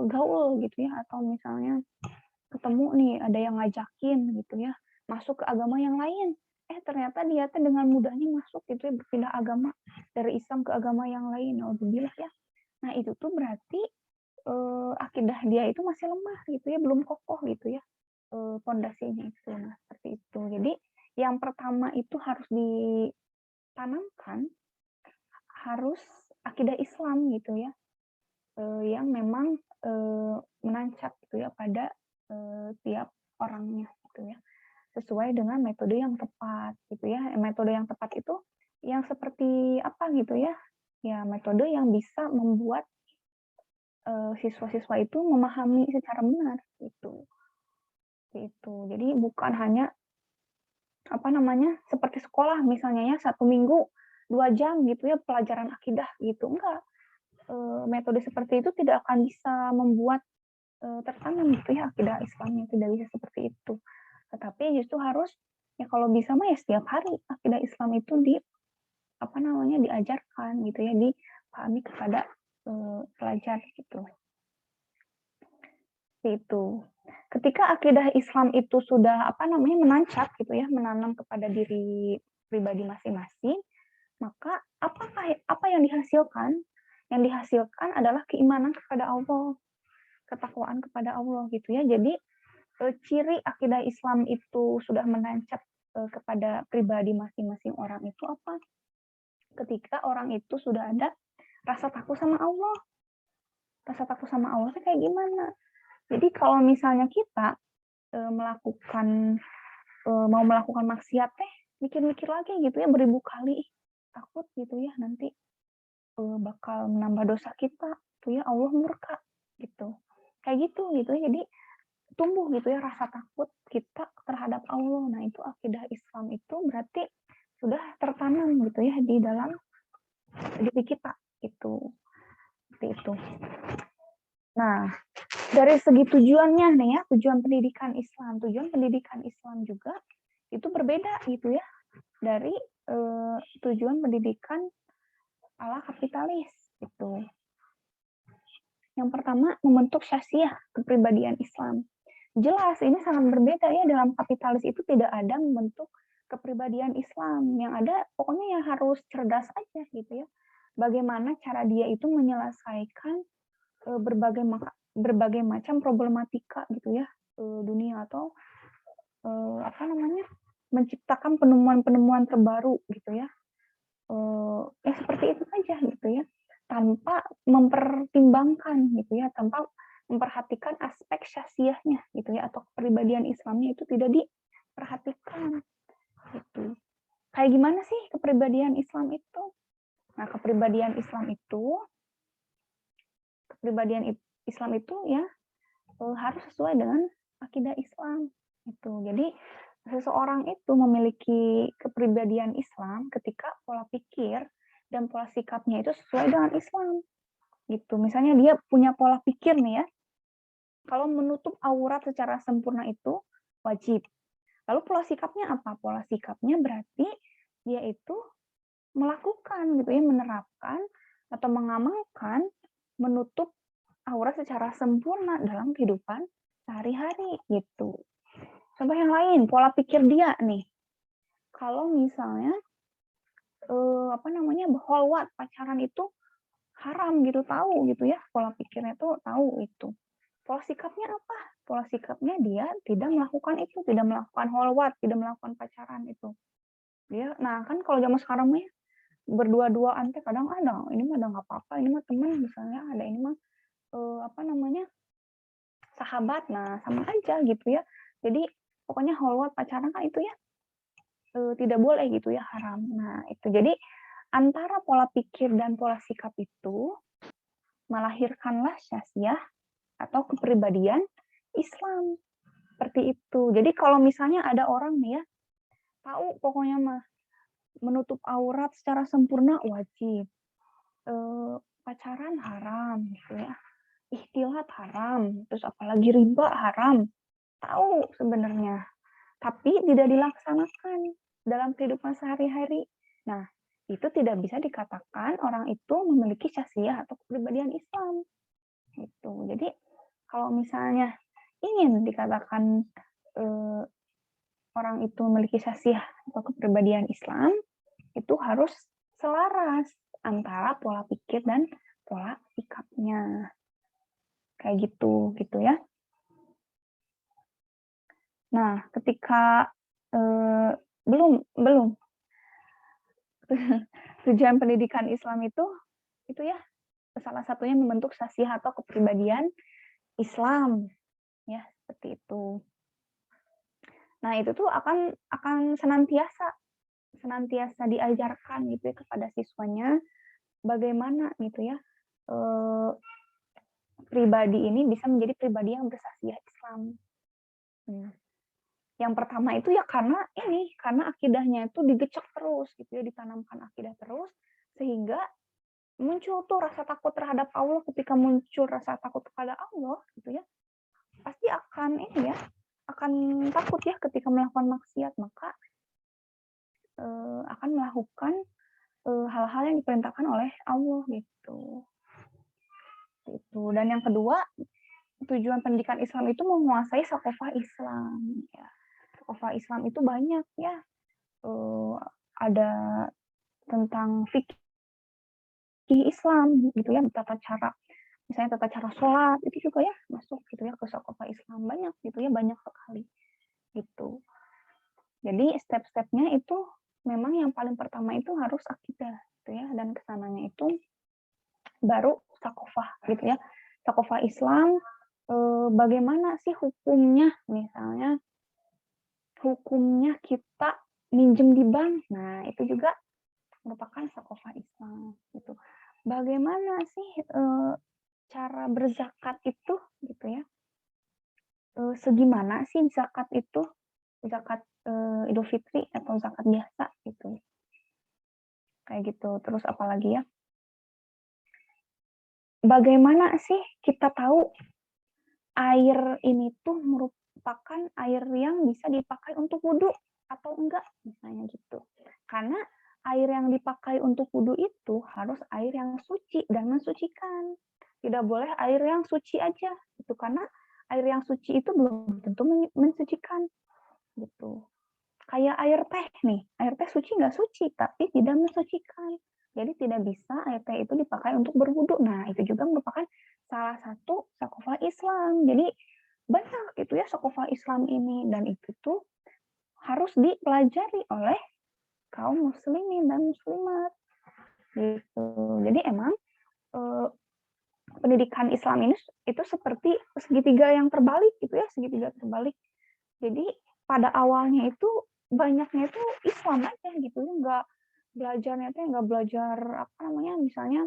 gaul gitu ya, atau misalnya ketemu nih ada yang ngajakin gitu ya masuk ke agama yang lain, ternyata dia tuh dengan mudahnya masuk gitu ya, berpindah agama dari Islam ke agama yang lain, alhamdulillah ya. Nah itu tuh berarti akidah dia itu masih lemah gitu ya, belum kokoh gitu ya pondasinya itu. Nah seperti itu. Jadi yang pertama itu harus ditanamkan harus akidah Islam gitu ya, yang memang menancap gitu ya pada tiap orangnya gitu ya, sesuai dengan metode yang tepat gitu ya. Metode yang tepat itu yang seperti apa gitu ya? Ya metode yang bisa membuat siswa-siswa itu memahami secara benar gitu. Gitu. Jadi bukan hanya apa namanya seperti sekolah misalnya ya 1 minggu 2 jam gitu ya pelajaran akidah gitu, enggak. Metode seperti itu tidak akan bisa membuat tertanam gitu ya akidah Islamnya, tidak bisa seperti itu. Tetapi justru harus ya kalau bisa mah ya setiap hari akidah Islam itu apa namanya diajarkan gitu ya, dipahami kepada pelajar gitu. Itu. Ketika akidah Islam itu sudah apa namanya menancap gitu ya, menanam kepada diri pribadi masing-masing, maka apa yang dihasilkan? Yang dihasilkan adalah keimanan kepada Allah, ketakwaan kepada Allah gitu ya. Jadi ciri akidah Islam itu sudah menancap kepada pribadi masing-masing orang itu apa? Ketika orang itu sudah ada rasa takut sama Allah. Rasa takut sama Allah itu kayak gimana? Jadi kalau misalnya kita mau melakukan maksiat mikir-mikir lagi gitu ya beribu kali, takut gitu ya nanti bakal menambah dosa kita, tuh ya Allah murka gitu. Kayak gitu ya. Jadi tumbuh gitu ya rasa takut kita terhadap Allah. Nah, itu akidah Islam itu berarti sudah tertanam gitu ya di dalam diri kita gitu. Seperti itu. Nah, dari segi tujuannya nih ya, tujuan pendidikan Islam juga itu berbeda gitu ya dari tujuan pendidikan ala kapitalis gitu. Yang pertama, membentuk syasiah kepribadian Islam. Jelas ini sangat berbeda ya, dalam kapitalis itu tidak ada membentuk kepribadian Islam. Yang ada pokoknya ya harus cerdas aja gitu ya. Bagaimana cara dia itu menyelesaikan berbagai macam problematika gitu ya dunia, atau menciptakan penemuan-penemuan terbaru gitu ya. Seperti itu aja gitu ya, tanpa mempertimbangkan gitu ya, tanpa memperhatikan aspek syasiahnya gitu ya, atau kepribadian Islamnya itu tidak diperhatikan gitu. Kayak gimana sih kepribadian Islam itu? Nah, kepribadian Islam itu ya harus sesuai dengan akidah Islam itu. Jadi seseorang itu memiliki kepribadian Islam ketika pola pikir dan pola sikapnya itu sesuai dengan Islam gitu. Misalnya dia punya pola pikir nih ya, kalau menutup aurat secara sempurna itu wajib. Lalu pola sikapnya apa? Pola sikapnya berarti dia itu melakukan gitu ya, menerapkan atau mengamalkan menutup aurat secara sempurna dalam kehidupan sehari-hari gitu. Contoh yang lain, pola pikir dia nih. Kalau misalnya kholwat, pacaran itu haram gitu, tahu gitu ya, pola pikirnya tuh tahu itu. Pola sikapnya apa? Pola sikapnya dia tidak melakukan itu, tidak melakukan kholwat, tidak melakukan pacaran itu. Dia, nah kan kalau zaman sekarang ya berdua-duaan teh kadang ada, ini mah ada nggak apa-apa, ini mah teman misalnya, ada ini mah sahabat, nah sama aja gitu ya. Jadi pokoknya kholwat pacaran kan itu ya tidak boleh gitu ya, haram. Nah itu jadi antara pola pikir dan pola sikap itu melahirkanlah syasiah atau kepribadian Islam seperti itu. Jadi kalau misalnya ada orang nih ya tahu pokoknya mah menutup aurat secara sempurna wajib, pacaran haram gitu ya, ikhtilat haram, terus apalagi riba haram, tahu sebenarnya, tapi tidak dilaksanakan dalam kehidupan sehari-hari. Nah, itu tidak bisa dikatakan orang itu memiliki syasiah atau kepribadian Islam. Gitu. Jadi, kalau misalnya ingin dikatakan orang itu memiliki syasiah atau kepribadian Islam, itu harus selaras antara pola pikir dan pola sikapnya. Kayak gitu ya. Nah, ketika belum tujuan pendidikan Islam itu ya salah satunya membentuk syasiah atau kepribadian Islam ya, seperti itu. Nah, itu tuh akan senantiasa diajarkan gitu ya kepada siswanya bagaimana gitu ya pribadi ini bisa menjadi pribadi yang bersyasiah Islam. Yang pertama itu ya karena akidahnya itu digecek terus gitu ya, ditanamkan akidah terus sehingga muncul tuh rasa takut terhadap Allah. Ketika muncul rasa takut kepada Allah gitu ya, pasti akan takut ya ketika melakukan maksiat, maka akan melakukan hal-hal yang diperintahkan oleh Allah gitu. Dan yang kedua, tujuan pendidikan Islam itu menguasai sakofah Islam ya. Sakofah Islam itu banyak ya, ada tentang fikih Islam gitu ya, tata cara, misalnya tata cara sholat itu juga ya masuk gitu ya ke sakofah Islam, banyak gitu ya, banyak sekali gitu. Jadi step-stepnya itu memang yang paling pertama itu harus akidah gitu ya, dan kesananya itu baru sakofah gitu ya. Sakofah Islam, bagaimana sih hukumnya, misalnya hukumnya kita minjem di bank, nah itu juga merupakan sakofah Islam gitu. Bagaimana sih cara berzakat itu gitu ya, segimana sih zakat itu, zakat Idul Fitri atau zakat biasa gitu, kayak gitu. Terus apalagi ya, bagaimana sih kita tahu air ini tuh merupakan air yang bisa dipakai untuk wudhu atau enggak, misalnya gitu. Karena air yang dipakai untuk wudhu itu harus air yang suci dan mensucikan. tidak boleh air yang suci aja gitu, karena air yang suci itu belum tentu mensucikan gitu. Kayak air teh nih, air teh suci nggak suci, tapi tidak mensucikan. Jadi tidak bisa air teh itu dipakai untuk berwudu. Nah, itu juga merupakan salah satu sakofal Islam. Jadi banyak gitu ya sakofal Islam ini, dan itu tuh harus dipelajari oleh kaum muslimin dan muslimat gitu. Jadi emang pendidikan Islam ini itu seperti segitiga yang terbalik gitu ya, segitiga terbalik. Jadi pada awalnya itu banyaknya itu Islam aja gitu ya, nggak belajarnya itu nggak belajar apa namanya misalnya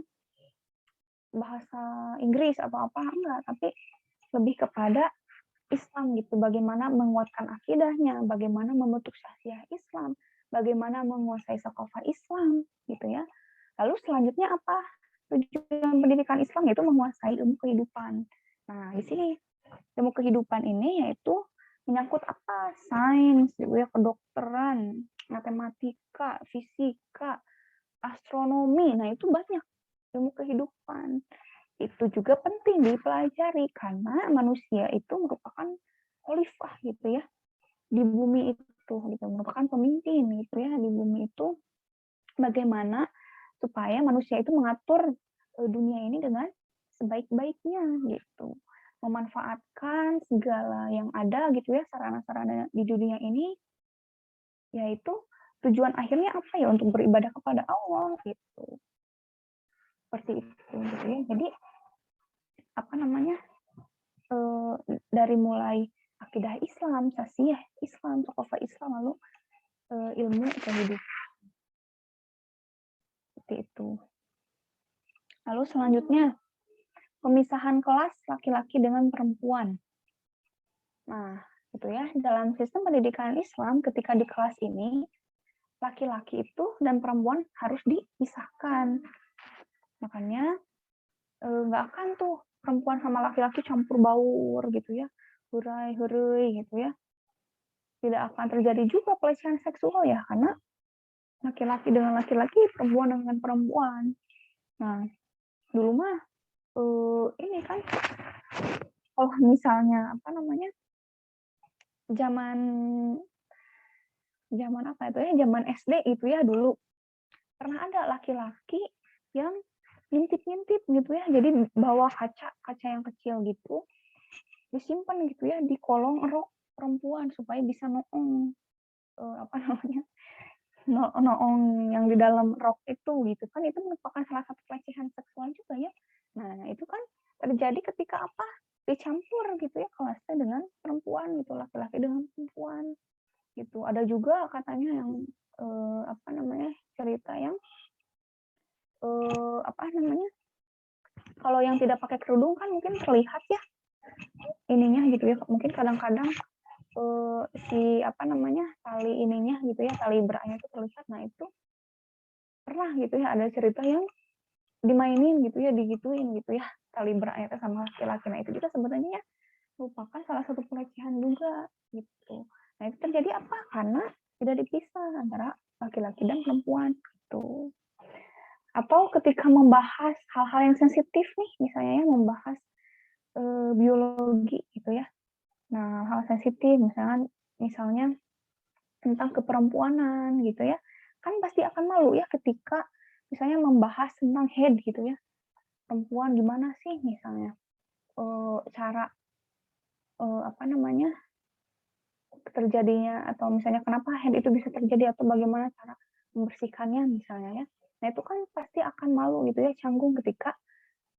bahasa Inggris atau apa enggak, tapi lebih kepada Islam gitu, bagaimana menguatkan akidahnya, bagaimana membentuk syahsiah Islam, bagaimana menguasai sakofah Islam gitu ya. Lalu selanjutnya apa? Tujuan pendidikan Islam yaitu menguasai ilmu kehidupan. Nah, di sini ilmu kehidupan ini yaitu menyangkut apa? Sains, gitu ya, kedokteran, matematika, fisika, astronomi. Nah, itu banyak ilmu kehidupan. Itu juga penting dipelajari karena manusia itu merupakan khalifah gitu ya di bumi itu gitu, merupakan pemimpin gitu ya di bumi itu. Bagaimana supaya manusia itu mengatur dunia ini dengan sebaik-baiknya gitu, memanfaatkan segala yang ada gitu ya, sarana-sarana di dunia ini, yaitu tujuan akhirnya apa ya, untuk beribadah kepada Allah gitu, seperti itu gitu ya. Jadi apa namanya, dari mulai akidah Islam, syahsiah Islam, tokoh Islam, lalu ilmu kehidupan seperti itu. Lalu selanjutnya pemisahan kelas laki-laki dengan perempuan. Nah, itu ya, dalam sistem pendidikan Islam ketika di kelas ini laki-laki itu dan perempuan harus dipisahkan. Makanya nggak akan tuh perempuan sama laki-laki campur baur gitu ya, hurai-hurai gitu ya. Tidak akan terjadi juga pelecehan seksual ya, karena laki-laki dengan laki-laki, perempuan dengan perempuan. Nah, dulu mah ini kan kalau misalnya apa namanya, zaman zaman apa itu ya, zaman SD itu ya, dulu pernah ada laki-laki yang ngintip-ngintip gitu ya, jadi bawa kaca yang kecil gitu, disimpan gitu ya di kolong rok perempuan supaya bisa noong apa namanya, noong yang di dalam rok itu gitu kan, itu merupakan salah satu pelecehan seksual juga ya. Nah, itu kan terjadi ketika apa, dicampur gitu ya kelasnya dengan perempuan gitu, laki-laki dengan perempuan gitu. Ada juga katanya yang apa namanya, cerita yang apa namanya, kalau yang tidak pakai kerudung kan mungkin terlihat ya ininya gitu ya, mungkin kadang-kadang si apa namanya, tali ininya gitu ya, tali beraknya itu terlihat. Nah, itu pernah gitu ya ada cerita yang dimainin gitu ya, digituin gitu ya tali beraknya itu sama laki-laki. Nah, itu juga sebenarnya merupakan salah satu pelecehan juga gitu. Nah, itu terjadi apa? Karena tidak dipisah antara laki-laki dan perempuan gitu. Atau ketika membahas hal-hal yang sensitif nih, misalnya ya membahas biologi gitu ya. Nah, hal sensitif misalnya tentang keperempuanan gitu ya. Kan pasti akan malu ya ketika misalnya membahas tentang head gitu ya. Perempuan gimana sih misalnya cara apa namanya, terjadinya, atau misalnya kenapa head itu bisa terjadi, atau bagaimana cara membersihkannya misalnya ya. Nah, itu kan pasti akan malu gitu ya, canggung ketika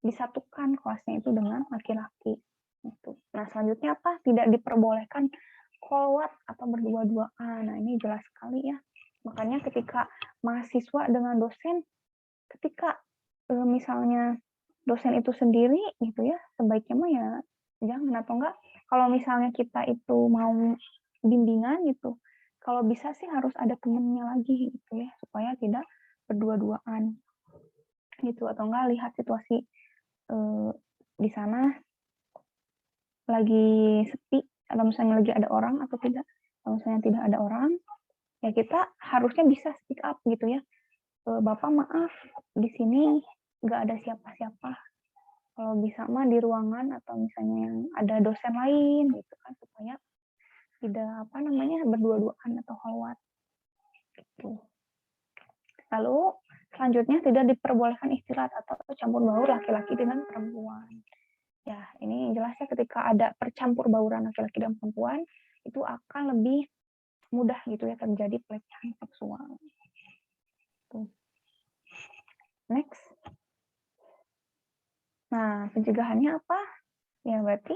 disatukan kelasnya itu dengan laki-laki gitu. Nah, selanjutnya apa? Tidak diperbolehkan kholwat atau berdua-duaan. Nah, ini jelas sekali ya. Makanya ketika mahasiswa dengan dosen, ketika misalnya dosen itu sendiri gitu ya, sebaiknya mah ya jangan, atau enggak kalau misalnya kita itu mau bimbingan gitu, kalau bisa sih harus ada temennya lagi gitu ya, supaya tidak berdua-duaan gitu, atau enggak lihat situasi di sana lagi sepi, atau misalnya lagi ada orang atau tidak. Kalau misalnya tidak ada orang, ya kita harusnya bisa speak up gitu ya. Bapak maaf, di sini nggak ada siapa-siapa. kalau bisa mah di ruangan atau misalnya yang ada dosen lain gitu kan, supaya tidak apa namanya berdua-duaan atau khalwat gitu. Lalu selanjutnya tidak diperbolehkan istilah atau campur baur laki-laki dengan perempuan. Ya, ini jelasnya ketika ada percampur bauran laki-laki dan perempuan itu akan lebih mudah gitu ya terjadi pelecehan seksual. Tuh. Next. Nah, pencegahannya apa? Ya berarti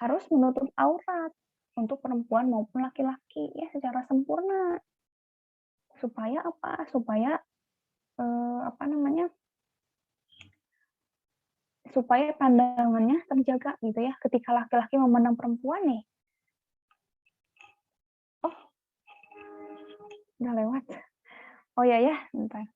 harus menutup aurat untuk perempuan maupun laki-laki ya secara sempurna. Supaya apa? Supaya apa namanya? Supaya pandangannya terjaga gitu ya. Ketika laki-laki memandang perempuan nih, oh udah lewat. Oh ya, bentar.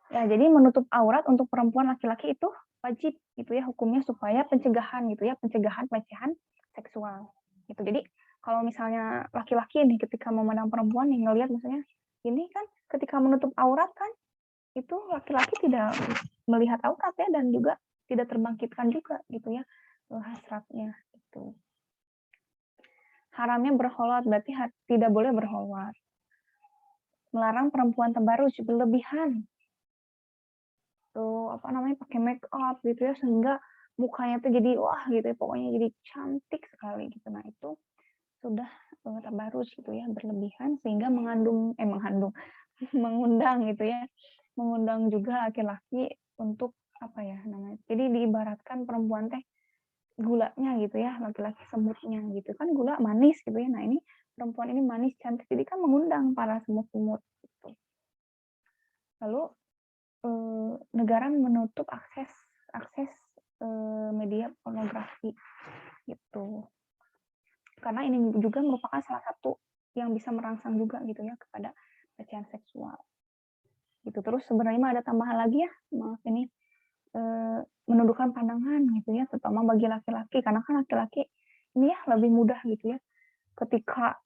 Ya, jadi menutup aurat untuk perempuan laki-laki itu wajib gitu ya hukumnya supaya pencegahan gitu ya, pencegahan pelecehan seksual. Gitu. Jadi kalau misalnya laki-laki nih ketika memandang perempuan nih ngelihat misalnya ini kan ketika menutup aurat kan itu laki-laki tidak melihat aurat ya dan juga tidak terbangkitkan juga gitu ya hasratnya itu. Haramnya berkholwat berarti tidak boleh berkholwat. Melarang perempuan tabarruj berlebihan. Tuh apa namanya pakai make up gitu ya sehingga mukanya tuh jadi wah gitu ya pokoknya jadi cantik sekali gitu. Nah itu sudah tabarruj gitu ya berlebihan sehingga mengandung mengundang gitu ya mengundang juga laki-laki untuk apa ya namanya jadi diibaratkan perempuan teh gulanya gitu ya laki-laki semutnya gitu kan gula manis gitu ya. Nah ini perempuan ini manis cantik jadi kan mengundang para semut-semut gitu. Lalu negara menutup akses media pornografi gitu karena ini juga merupakan salah satu yang bisa merangsang juga gitu ya kepada pelecehan seksual gitu. Terus sebenarnya ada tambahan lagi ya maaf ini menundukkan pandangan gitu ya terutama bagi laki-laki karena kan laki-laki ini ya lebih mudah gitu ya ketika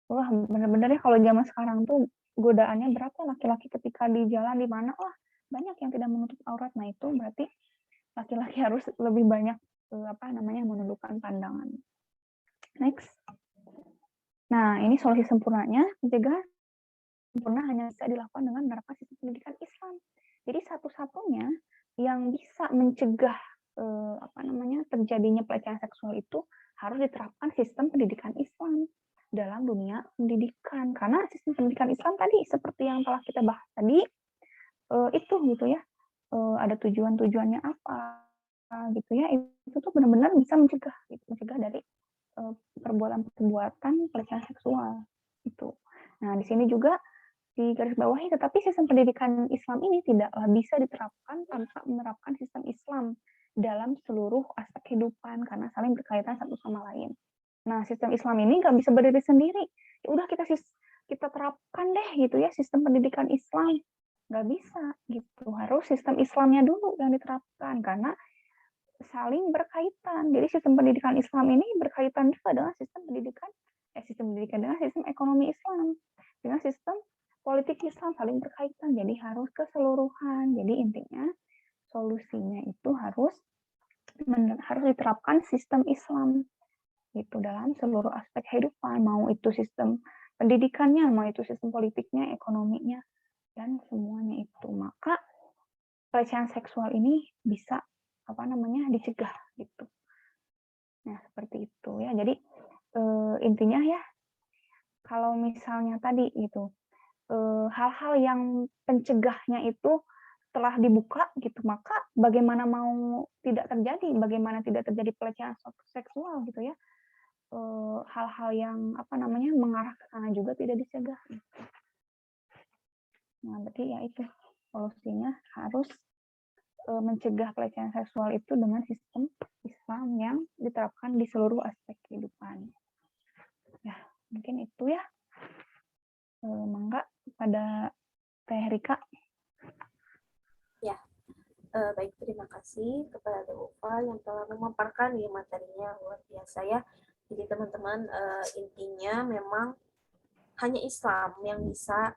wah bener-bener ya kalau zaman sekarang tuh godaannya berat ya laki-laki ketika di jalan di mana wah banyak yang tidak menutup aurat. Nah itu berarti laki-laki harus lebih banyak apa namanya menundukkan pandangan. Next. Nah ini solusi sempurnanya pencegahan sempurna hanya bisa dilakukan dengan menerapkan sistem pendidikan Islam. Jadi satu-satunya yang bisa mencegah apa namanya terjadinya pelecehan seksual itu harus diterapkan sistem pendidikan Islam dalam dunia pendidikan karena sistem pendidikan Islam tadi seperti yang telah kita bahas tadi itu gitu ya ada tujuannya apa gitu ya itu tuh benar-benar bisa mencegah gitu, mencegah dari perbuatan pelecehan seksual itu. Nah di sini juga di garis bawahi tetapi sistem pendidikan Islam ini tidaklah bisa diterapkan tanpa menerapkan sistem Islam dalam seluruh aspek kehidupan karena saling berkaitan satu sama lain. Nah, sistem Islam ini nggak bisa berdiri sendiri. Ya udah kita terapkan deh gitu ya sistem pendidikan Islam. Nggak bisa gitu. Harus sistem Islamnya dulu yang diterapkan karena saling berkaitan. Jadi sistem pendidikan Islam ini berkaitan juga dengan sistem pendidikan dengan sistem ekonomi Islam, dengan sistem politik Islam saling berkaitan. Jadi harus keseluruhan. Jadi intinya solusinya itu harus diterapkan sistem Islam itu dalam seluruh aspek kehidupan, mau itu sistem pendidikannya, mau itu sistem politiknya, ekonominya, dan semuanya itu. Maka pelecehan seksual ini bisa apa namanya dicegah gitu. Nah seperti itu ya. Jadi intinya ya kalau misalnya tadi gitu hal-hal yang pencegahnya itu telah dibuka gitu maka bagaimana mau tidak terjadi bagaimana tidak terjadi pelecehan seksual gitu ya hal-hal yang apa namanya mengarah ke sana juga tidak dicegah. Nah berarti ya itu solusinya harus mencegah pelecehan seksual itu dengan sistem Islam yang diterapkan di seluruh aspek kehidupan. Ya mungkin itu ya. Mangga pada Teh Rika. Ya, baik terima kasih kepada Ufa yang telah memaparkan ya materinya luar biasa ya. Jadi teman-teman intinya memang hanya Islam yang bisa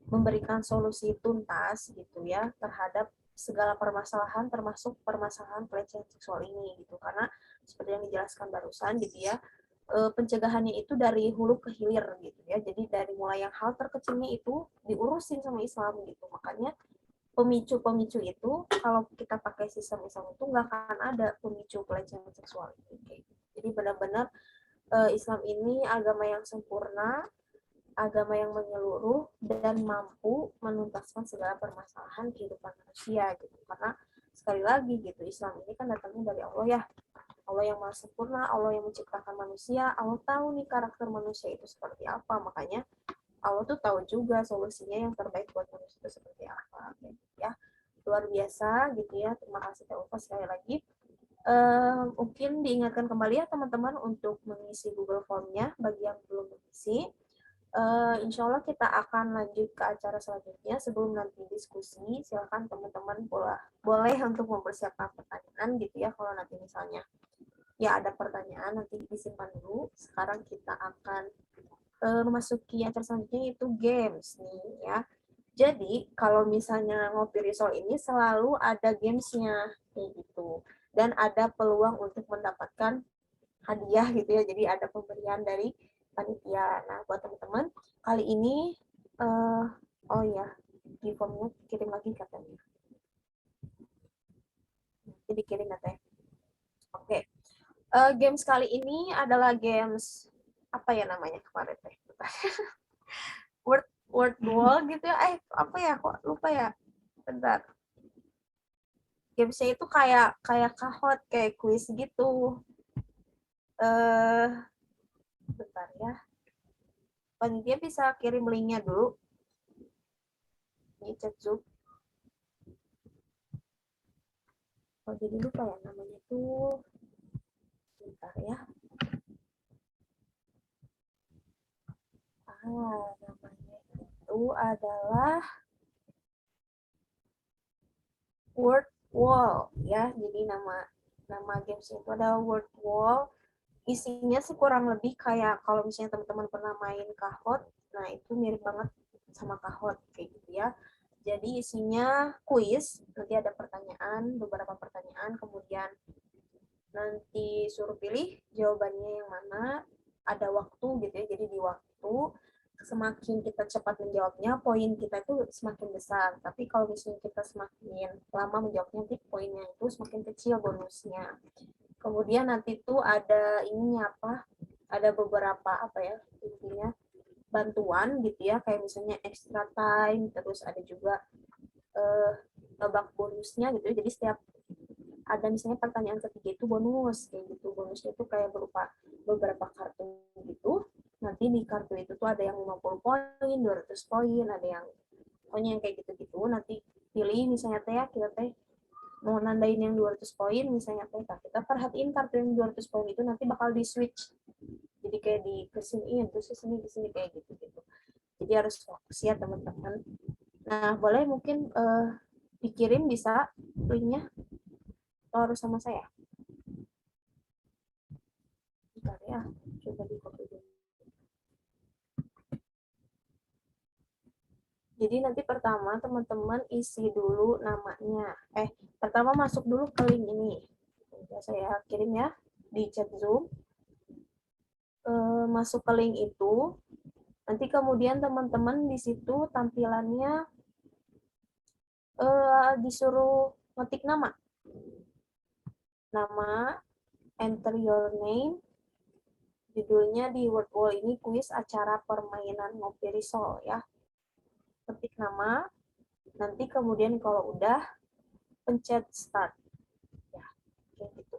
memberikan solusi tuntas gitu ya terhadap segala permasalahan termasuk permasalahan pelecehan seksual ini gitu. Karena seperti yang dijelaskan barusan gitu ya, pencegahannya itu dari hulu ke hilir gitu ya. Jadi dari mulai yang hal terkecilnya itu diurusin sama Islam gitu. Makanya pemicu-pemicu itu kalau kita pakai sistem Islam itu nggak akan ada pemicu pelecehan seksual ini. Jadi benar-benar Islam ini agama yang sempurna, agama yang menyeluruh dan mampu menuntaskan segala permasalahan kehidupan manusia gitu. Karena sekali lagi gitu, Islam ini kan datangnya dari Allah ya. Allah yang maha sempurna, Allah yang menciptakan manusia, Allah tahu nih karakter manusia itu seperti apa. Makanya Allah tuh tahu juga solusinya yang terbaik buat manusia itu seperti apa gitu ya. Luar biasa gitu ya. Terima kasih Teh Ulfa sekali lagi. Mungkin diingatkan kembali ya teman-teman untuk mengisi Google Form-nya bagi yang belum mengisi. Insya Allah kita akan lanjut ke acara selanjutnya. Sebelum nanti diskusi, silakan teman-teman boleh untuk mempersiapkan pertanyaan gitu ya. Kalau nanti misalnya ya ada pertanyaan, nanti disimpan dulu. Sekarang kita akan memasuki acara selanjutnya, yaitu games nih ya. Jadi kalau misalnya ngopi risol ini selalu ada gamesnya kayak gitu. Dan ada peluang untuk mendapatkan hadiah gitu ya. Jadi ada pemberian dari panitia. Nah, buat teman-teman, kali ini oh ya, di formnya kirim lagi katanya. Jadi kirim katanya. Oke. Games kali ini adalah games apa ya namanya kemarin teh? word wall gitu ya. Apa ya? Kok lupa ya? Bentar. Gamesnya itu kayak kahot, kayak kuis gitu. Bentar ya. Panitia bisa kirim linknya dulu di chat Zoom. Oh, jadi lupa ya namanya tuh. Bentar ya. Namanya itu adalah Word Wall ya. Jadi nama games itu adalah Word Wall. Isinya sih kurang lebih kayak kalau misalnya teman-teman pernah main Kahoot, nah itu mirip banget sama Kahoot kayak gitu ya. Jadi isinya kuis, nanti ada pertanyaan, beberapa pertanyaan, kemudian nanti suruh pilih jawabannya yang mana, ada waktu gitu ya. Jadi di waktu semakin kita cepat menjawabnya, poin kita itu semakin besar. Tapi kalau misalnya kita semakin lama menjawabnya, nanti poinnya itu semakin kecil bonusnya. Kemudian nanti tuh ada ininya apa? Ada beberapa apa ya intinya bantuan gitu ya, kayak misalnya extra time, terus ada juga babak bonusnya gitu. Jadi setiap ada misalnya pertanyaan ketiga itu bonus kayak gitu. Bonusnya itu kayak berupa beberapa kartu gitu. Nanti di kartu itu tuh ada yang 50 poin, 200 poin, ada yang pokoknya yang kayak gitu-gitu. Nanti pilih misalnya teh ya, kita teh mau nandain yang 200 poin misalnya teh, kita perhatiin kartu yang 200 poin itu nanti bakal di switch. Jadi kayak di kesini, terus ke sini kayak gitu-gitu. Jadi harus fokus ya teman-teman. Nah, boleh mungkin dikirim bisa linknya atau harus sama saya? Bentar ya, coba di copy dulu. Jadi nanti pertama teman-teman isi dulu namanya. Pertama masuk dulu ke link ini. Ya, saya kirim ya di chat Zoom. Masuk ke link itu. Nanti kemudian teman-teman di situ tampilannya disuruh ngetik nama. Nama, enter your name, judulnya di word wall ini kuis acara permainan ngopi risol ya. Ketik nama, nanti kemudian kalau udah pencet start. Ya, kayak gitu.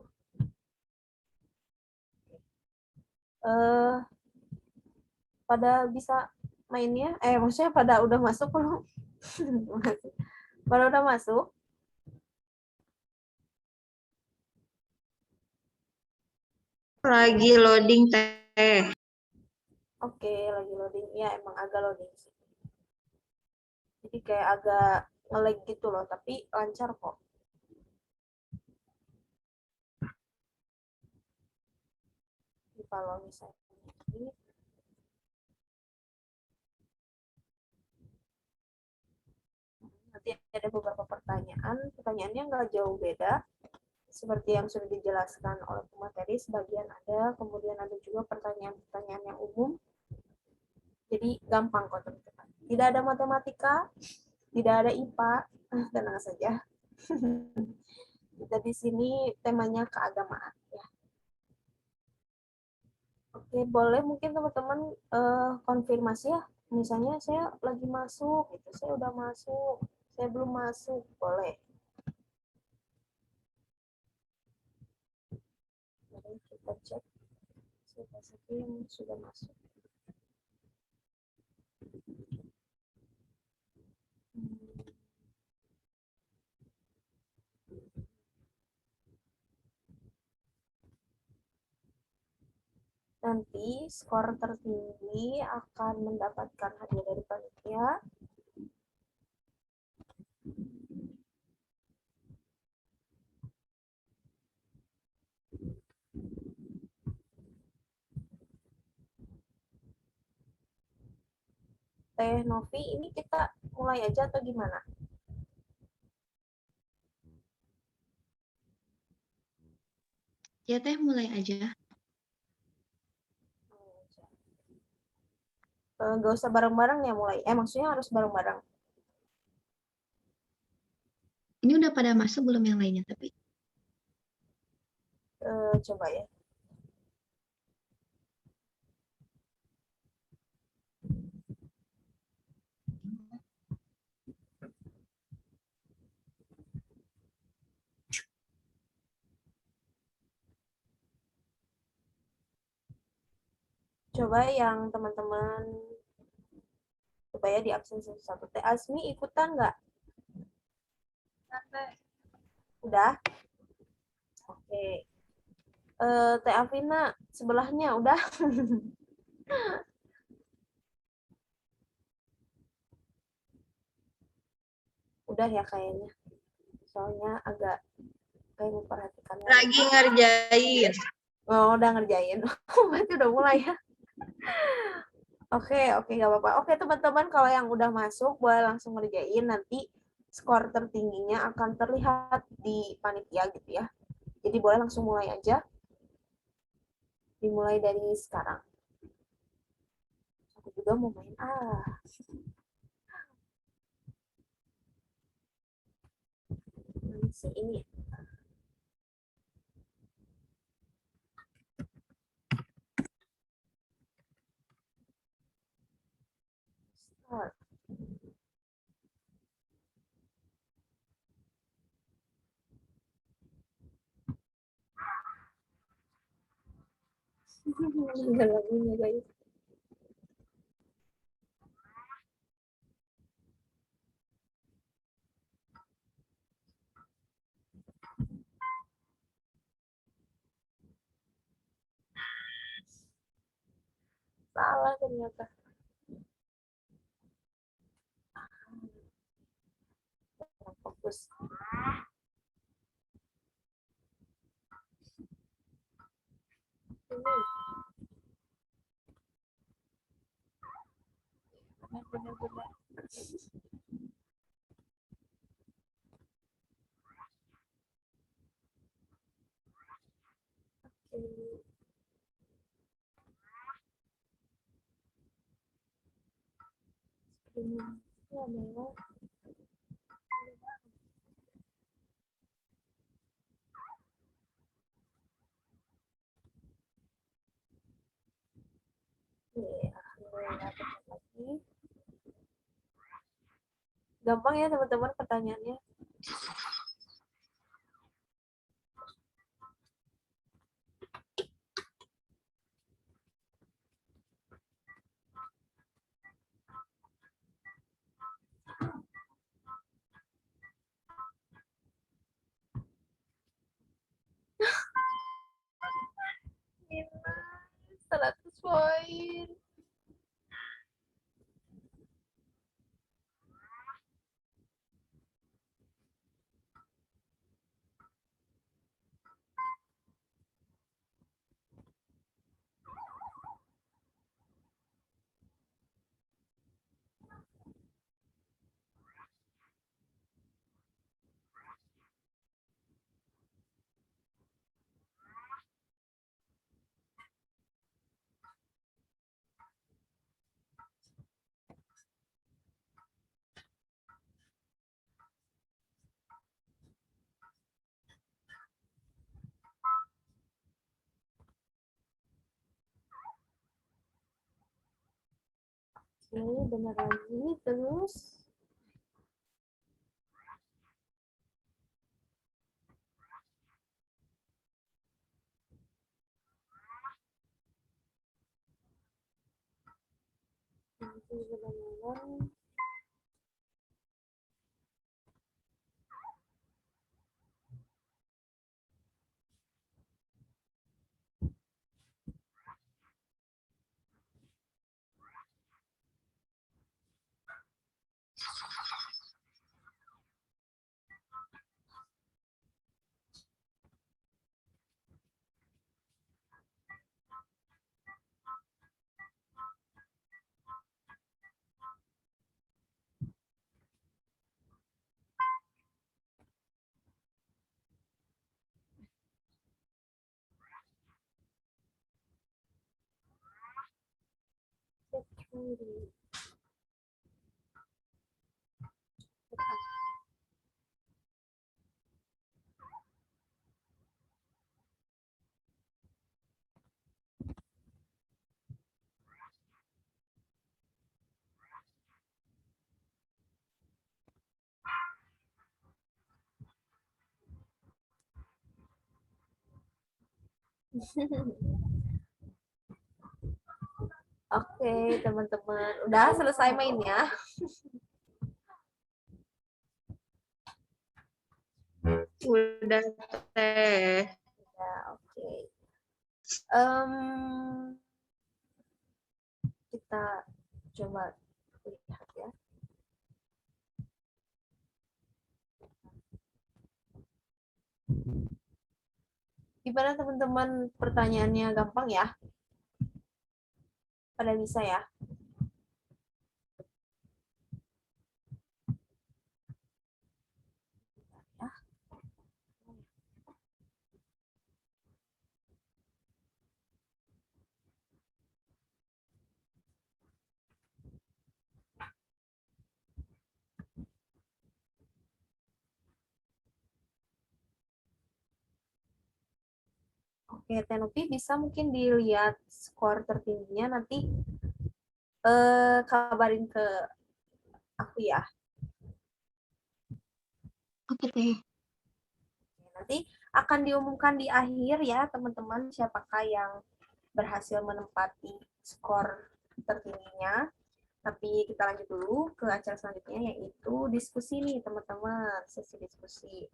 Pada bisa mainnya? Maksudnya pada udah masuk belum? Pada udah masuk? Lagi loading teh. Oke, lagi loading. Ya, emang agak loading sih. Jadi kayak agak nge-lag gitu loh, tapi lancar kok. Jadi kalau misalnya ini, nanti ada beberapa pertanyaan. Pertanyaannya nggak jauh beda. Seperti yang sudah dijelaskan oleh pemateri, sebagian ada, kemudian ada juga pertanyaan-pertanyaan yang umum. Jadi gampang kok teman-teman. Tidak ada matematika, tidak ada IPA, tenang saja. Kita di sini temanya keagamaan ya. Oke, boleh mungkin teman-teman konfirmasi ya. Misalnya saya lagi masuk, gitu. Saya udah masuk, saya belum masuk, boleh. Mari kita cek siapa saja yang sudah masuk. Nanti skor tertinggi akan mendapatkan hadiah dari panitia. Teh Novi, ini kita mulai aja atau gimana? Ya Teh, mulai aja. Nggak usah bareng-bareng ya mulai. Maksudnya harus bareng-bareng. Ini udah pada masuk belum yang lainnya, tapi Coba ya. Coba yang teman-teman supaya di absen satu-satu. Teh Asmi ikutan nggak? Udah? Oke. Teh Afina sebelahnya udah? Udah ya kayaknya. Soalnya agak kayak memperhatikan. lagi ngerjain. Oh, udah ngerjain. Berarti udah mulai ya. Oke, nggak apa-apa. Oke, teman-teman, kalau yang udah masuk, boleh langsung ngerjain. Nanti skor tertingginya akan terlihat di panitia gitu ya. Jadi boleh langsung mulai aja. Dimulai dari sekarang. Aku juga mau main. Mana sih ini? Start. Enggak lagunya guys. Salah ternyata. Fokus. Ini. Benar-benar. Ini adalah lagi. Gampang ya teman-teman pertanyaannya. Minus 100 poin. Oke, benar lagi. Terus. Nanti benar-benar. Oke, teman-teman. Udah selesai mainnya? Udah teh. Ya, oke. Kita coba lihat ya. Gimana teman-teman, pertanyaannya gampang ya? Pada bisa ya? Oke, Tenopi bisa mungkin dilihat skor tertingginya nanti kabarin ke aku ya. Oke teh. Nanti akan diumumkan di akhir ya teman-teman siapakah yang berhasil menempati skor tertingginya. Tapi kita lanjut dulu ke acara selanjutnya yaitu diskusi nih teman-teman, sesi diskusi.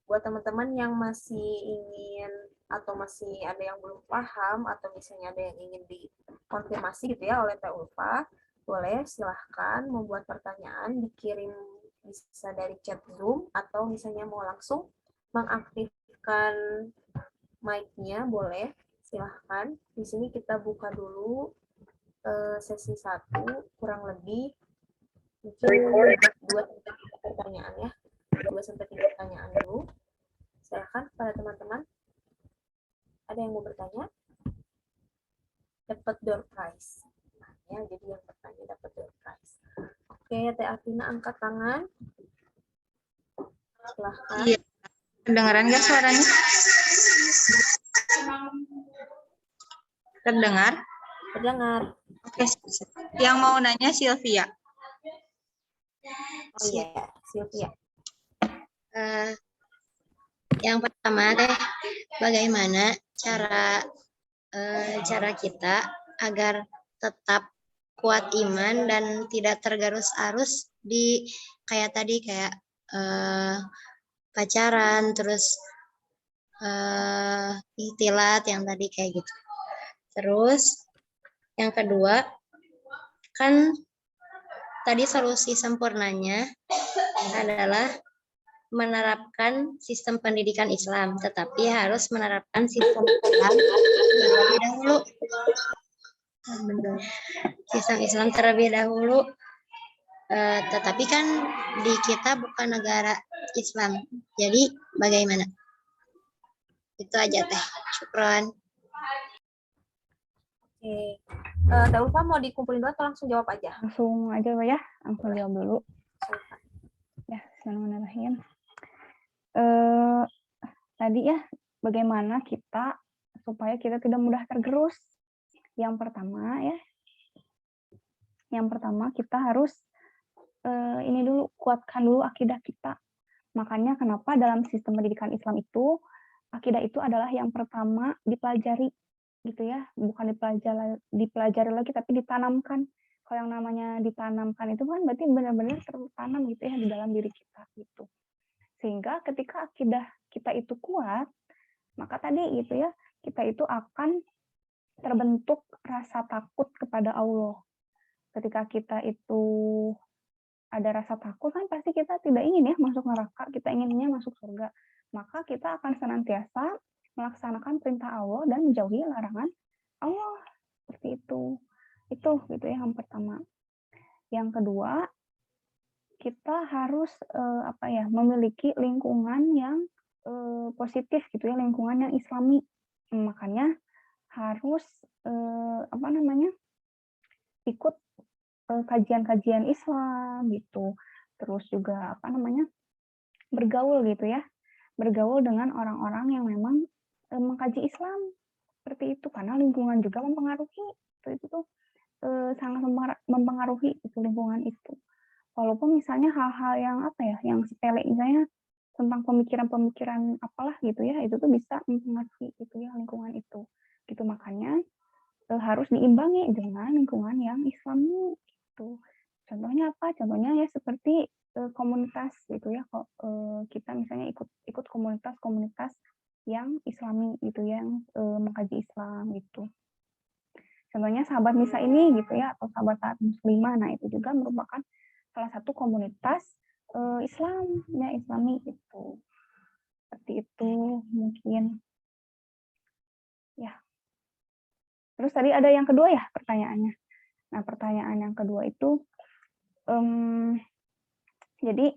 Buat teman-teman yang masih ingin atau masih ada yang belum paham atau misalnya ada yang ingin dikonfirmasi gitu ya oleh Teh Ulfa, boleh silahkan membuat pertanyaan, dikirim bisa dari chat Zoom atau misalnya mau langsung mengaktifkan mic-nya boleh, silahkan. Di sini kita buka dulu sesi 1 kurang lebih mungkin 2-3 pertanyaan ya. 2-3 pertanyaan dulu. Silahkan pada teman-teman. Ada yang mau bertanya? Dapat door prize. Nah, ya, jadi yang bertanya dapat door prize. Oke, Teh Atina angkat tangan. Silahkan. Iya. Kedengaran nggak suaranya? Terdengar? Terdengar. Oke. Yang mau nanya Sylvia. Oh iya, Sylvia. Yang pertama teh, bagaimana cara kita agar tetap kuat iman dan tidak tergerus arus di kayak tadi kayak pacaran terus ihtilat yang tadi kayak gitu. Terus yang kedua kan tadi solusi sempurnanya adalah menerapkan sistem pendidikan Islam, tetapi harus menerapkan sistem Islam terlebih dahulu. Sistem Islam terlebih dahulu, tetapi kan di kita bukan negara Islam. Jadi bagaimana? Itu aja teh. Syukron. Oke. Teh Ulfa mau dikumpulin dulu atau langsung jawab aja? Langsung aja Pak ya, langsung jawab dulu. Silahkan. Ya, bismillahirrahmanirrahim. Tadi ya, bagaimana kita supaya kita tidak mudah tergerus. Yang pertama ya, Yang pertama kita harus ini dulu, kuatkan dulu akidah kita. Makanya kenapa dalam sistem pendidikan Islam itu akidah itu adalah yang pertama dipelajari gitu ya, bukan dipelajari lagi tapi ditanamkan. Kalau yang namanya ditanamkan itu kan berarti benar-benar tertanam gitu ya di dalam diri kita gitu. Sehingga ketika akidah kita itu kuat, maka tadi gitu ya, kita itu akan terbentuk rasa takut kepada Allah. Ketika kita itu ada rasa takut kan pasti kita tidak ingin ya masuk neraka, kita inginnya masuk surga. Maka kita akan senantiasa melaksanakan perintah Allah dan menjauhi larangan Allah. Seperti itu. Itu gitu ya yang pertama. Yang kedua, kita harus memiliki lingkungan yang positif gitu ya, lingkungan yang Islami. Makanya harus ikut kajian-kajian Islam gitu. Terus juga bergaul gitu ya. Bergaul dengan orang-orang yang memang mengkaji Islam. Seperti itu karena lingkungan juga mempengaruhi. Itu tuh sangat mempengaruhi itu lingkungan itu. Walaupun misalnya hal-hal yang sepele misalnya tentang pemikiran-pemikiran apalah gitu ya, itu tuh bisa mempengaruhi itu ya lingkungan itu. Gitu makanya harus diimbangi dengan lingkungan yang Islami gitu. Contohnya apa? Contohnya ya seperti komunitas gitu ya. Kita misalnya ikut komunitas-komunitas yang Islami gitu ya, yang mengkaji Islam gitu. Contohnya sahabat Nisa ini gitu ya, atau sahabat taat muslimah. Nah, itu juga merupakan salah satu komunitas Islam ya, Islami gitu. Seperti itu mungkin. Ya. Terus tadi ada yang kedua ya pertanyaannya. Nah, pertanyaan yang kedua itu, jadi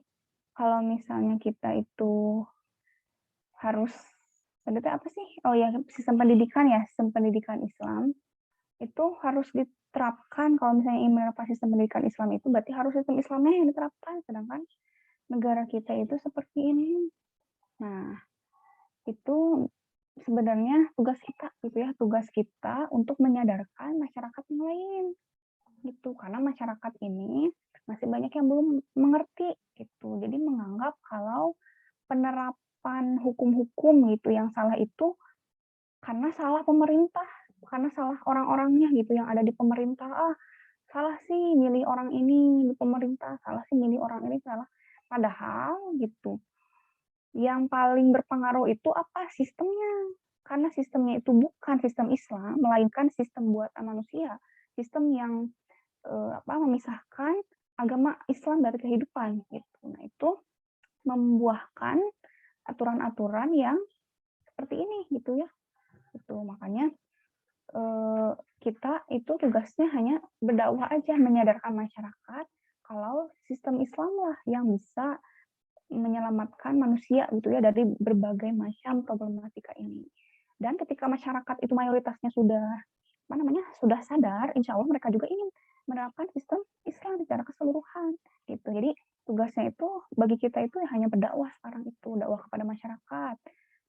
kalau misalnya kita itu harus, tadi apa sih? Oh ya, sistem pendidikan Islam itu harus diterapkan. Kalau misalnya ingin menerapkan sistem pendidikan Islam itu berarti harus sistem Islamnya yang diterapkan. Sedangkan negara kita itu seperti ini. Nah, itu sebenarnya tugas kita gitu ya, tugas kita untuk menyadarkan masyarakat yang lain gitu, karena masyarakat ini masih banyak yang belum mengerti gitu, jadi menganggap kalau penerapan hukum-hukum gitu yang salah itu karena salah pemerintah, karena salah orang-orangnya gitu yang ada di pemerintah. Salah sih milih orang ini di pemerintah, salah sih milih orang ini, salah. Padahal gitu, yang paling berpengaruh itu apa? Sistemnya. Karena sistemnya itu bukan sistem Islam, melainkan sistem buatan manusia. Sistem yang memisahkan agama Islam dari kehidupan. Gitu. Nah, itu membuahkan aturan-aturan yang seperti ini gitu ya. Itu makanya kita itu tugasnya hanya berdakwah aja, menyadarkan masyarakat kalau sistem Islam lah yang bisa menyelamatkan manusia gitu ya dari berbagai macam problematika ini. Dan ketika masyarakat itu mayoritasnya sudah sadar, insya Allah mereka juga ingin menerapkan sistem Islam secara keseluruhan gitu. Jadi tugasnya itu bagi kita itu hanya berdakwah sekarang itu, dakwah kepada masyarakat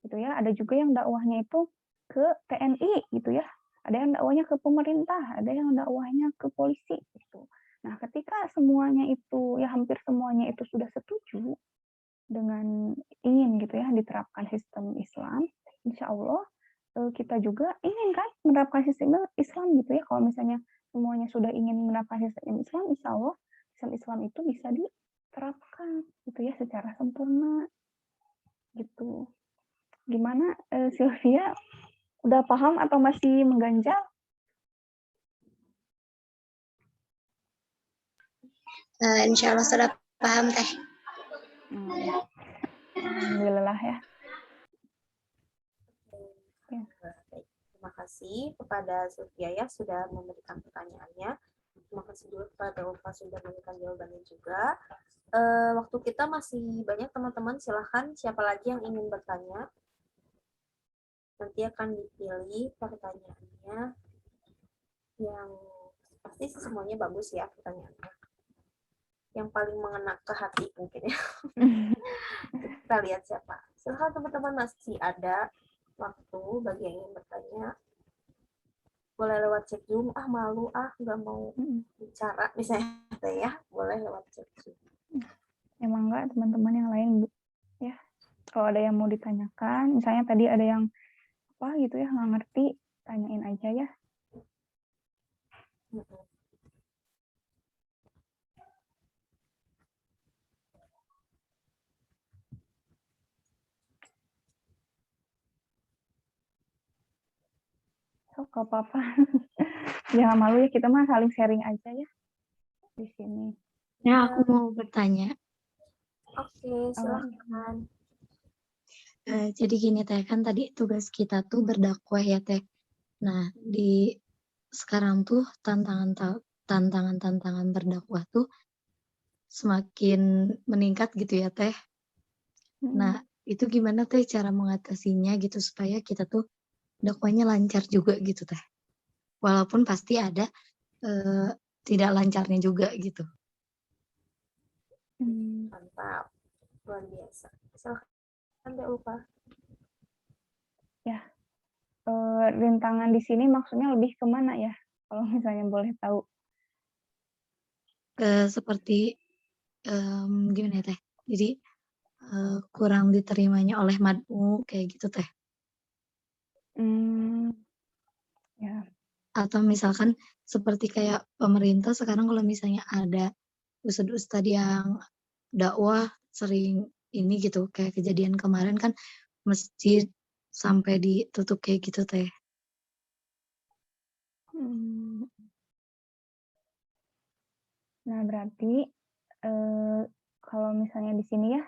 gitu ya. Ada juga yang dakwahnya itu ke TNI gitu ya. Ada yang dakwahnya ke pemerintah, ada yang dakwahnya ke polisi gitu. Nah, ketika semuanya itu ya hampir semuanya itu sudah setuju dengan ingin gitu ya diterapkan sistem Islam, insya Allah kita juga ingin kan menerapkan sistem Islam gitu ya. Kalau misalnya semuanya sudah ingin menerapkan sistem Islam, insya Allah sistem Islam itu bisa diterapkan gitu ya secara sempurna gitu. Gimana Sylvia, udah paham atau masih mengganjal? Insya Allah sudah paham Teh. Alhamdulillah ya. Baik, terima kasih kepada Sylvia ya sudah memberikan pertanyaannya. Terima kasih juga kepada Ulfa sudah memberikan jawabannya juga. Waktu kita masih banyak teman-teman, silahkan siapa lagi yang ingin bertanya. Nanti akan dipilih pertanyaannya yang pasti semuanya bagus ya pertanyaannya. Yang paling mengena ke hati mungkin ya. Kita lihat siapa. Silahkan teman-teman, masih ada waktu bagi yang ingin bertanya. boleh lewat chat Zoom, malu nggak mau Mm-mm. bicara misalnya teh ya, boleh lewat chat Zoom. Emang enggak teman-teman yang lain ya, kalau ada yang mau ditanyakan, misalnya tadi ada yang apa gitu ya nggak ngerti, tanyain aja ya. Mm-mm. So, gak apa-apa. Jangan malu ya, kita mah saling sharing aja ya di sini. Nah, aku mau bertanya. Oke, silahkan. Jadi gini Teh, kan tadi tugas kita tuh berdakwah ya Teh. Nah, di sekarang tuh tantangan berdakwah tuh semakin meningkat gitu ya Teh. Nah, itu gimana Teh cara mengatasinya gitu supaya kita tuh dakwahnya lancar juga gitu Teh. Walaupun pasti ada tidak lancarnya juga gitu. Mantap, luar biasa. Silahkan Teh Ulfa. Ya, rintangan di sini maksudnya lebih kemana ya? Kalau misalnya boleh tahu. Seperti gimana ya Teh? Jadi kurang diterimanya oleh mad'u kayak gitu Teh. Ya. Atau misalkan seperti kayak pemerintah sekarang kalau misalnya ada ustadz-ustadz yang dakwah sering ini gitu kayak kejadian kemarin kan masjid sampai ditutup kayak gitu Teh. Nah, berarti kalau misalnya di sini ya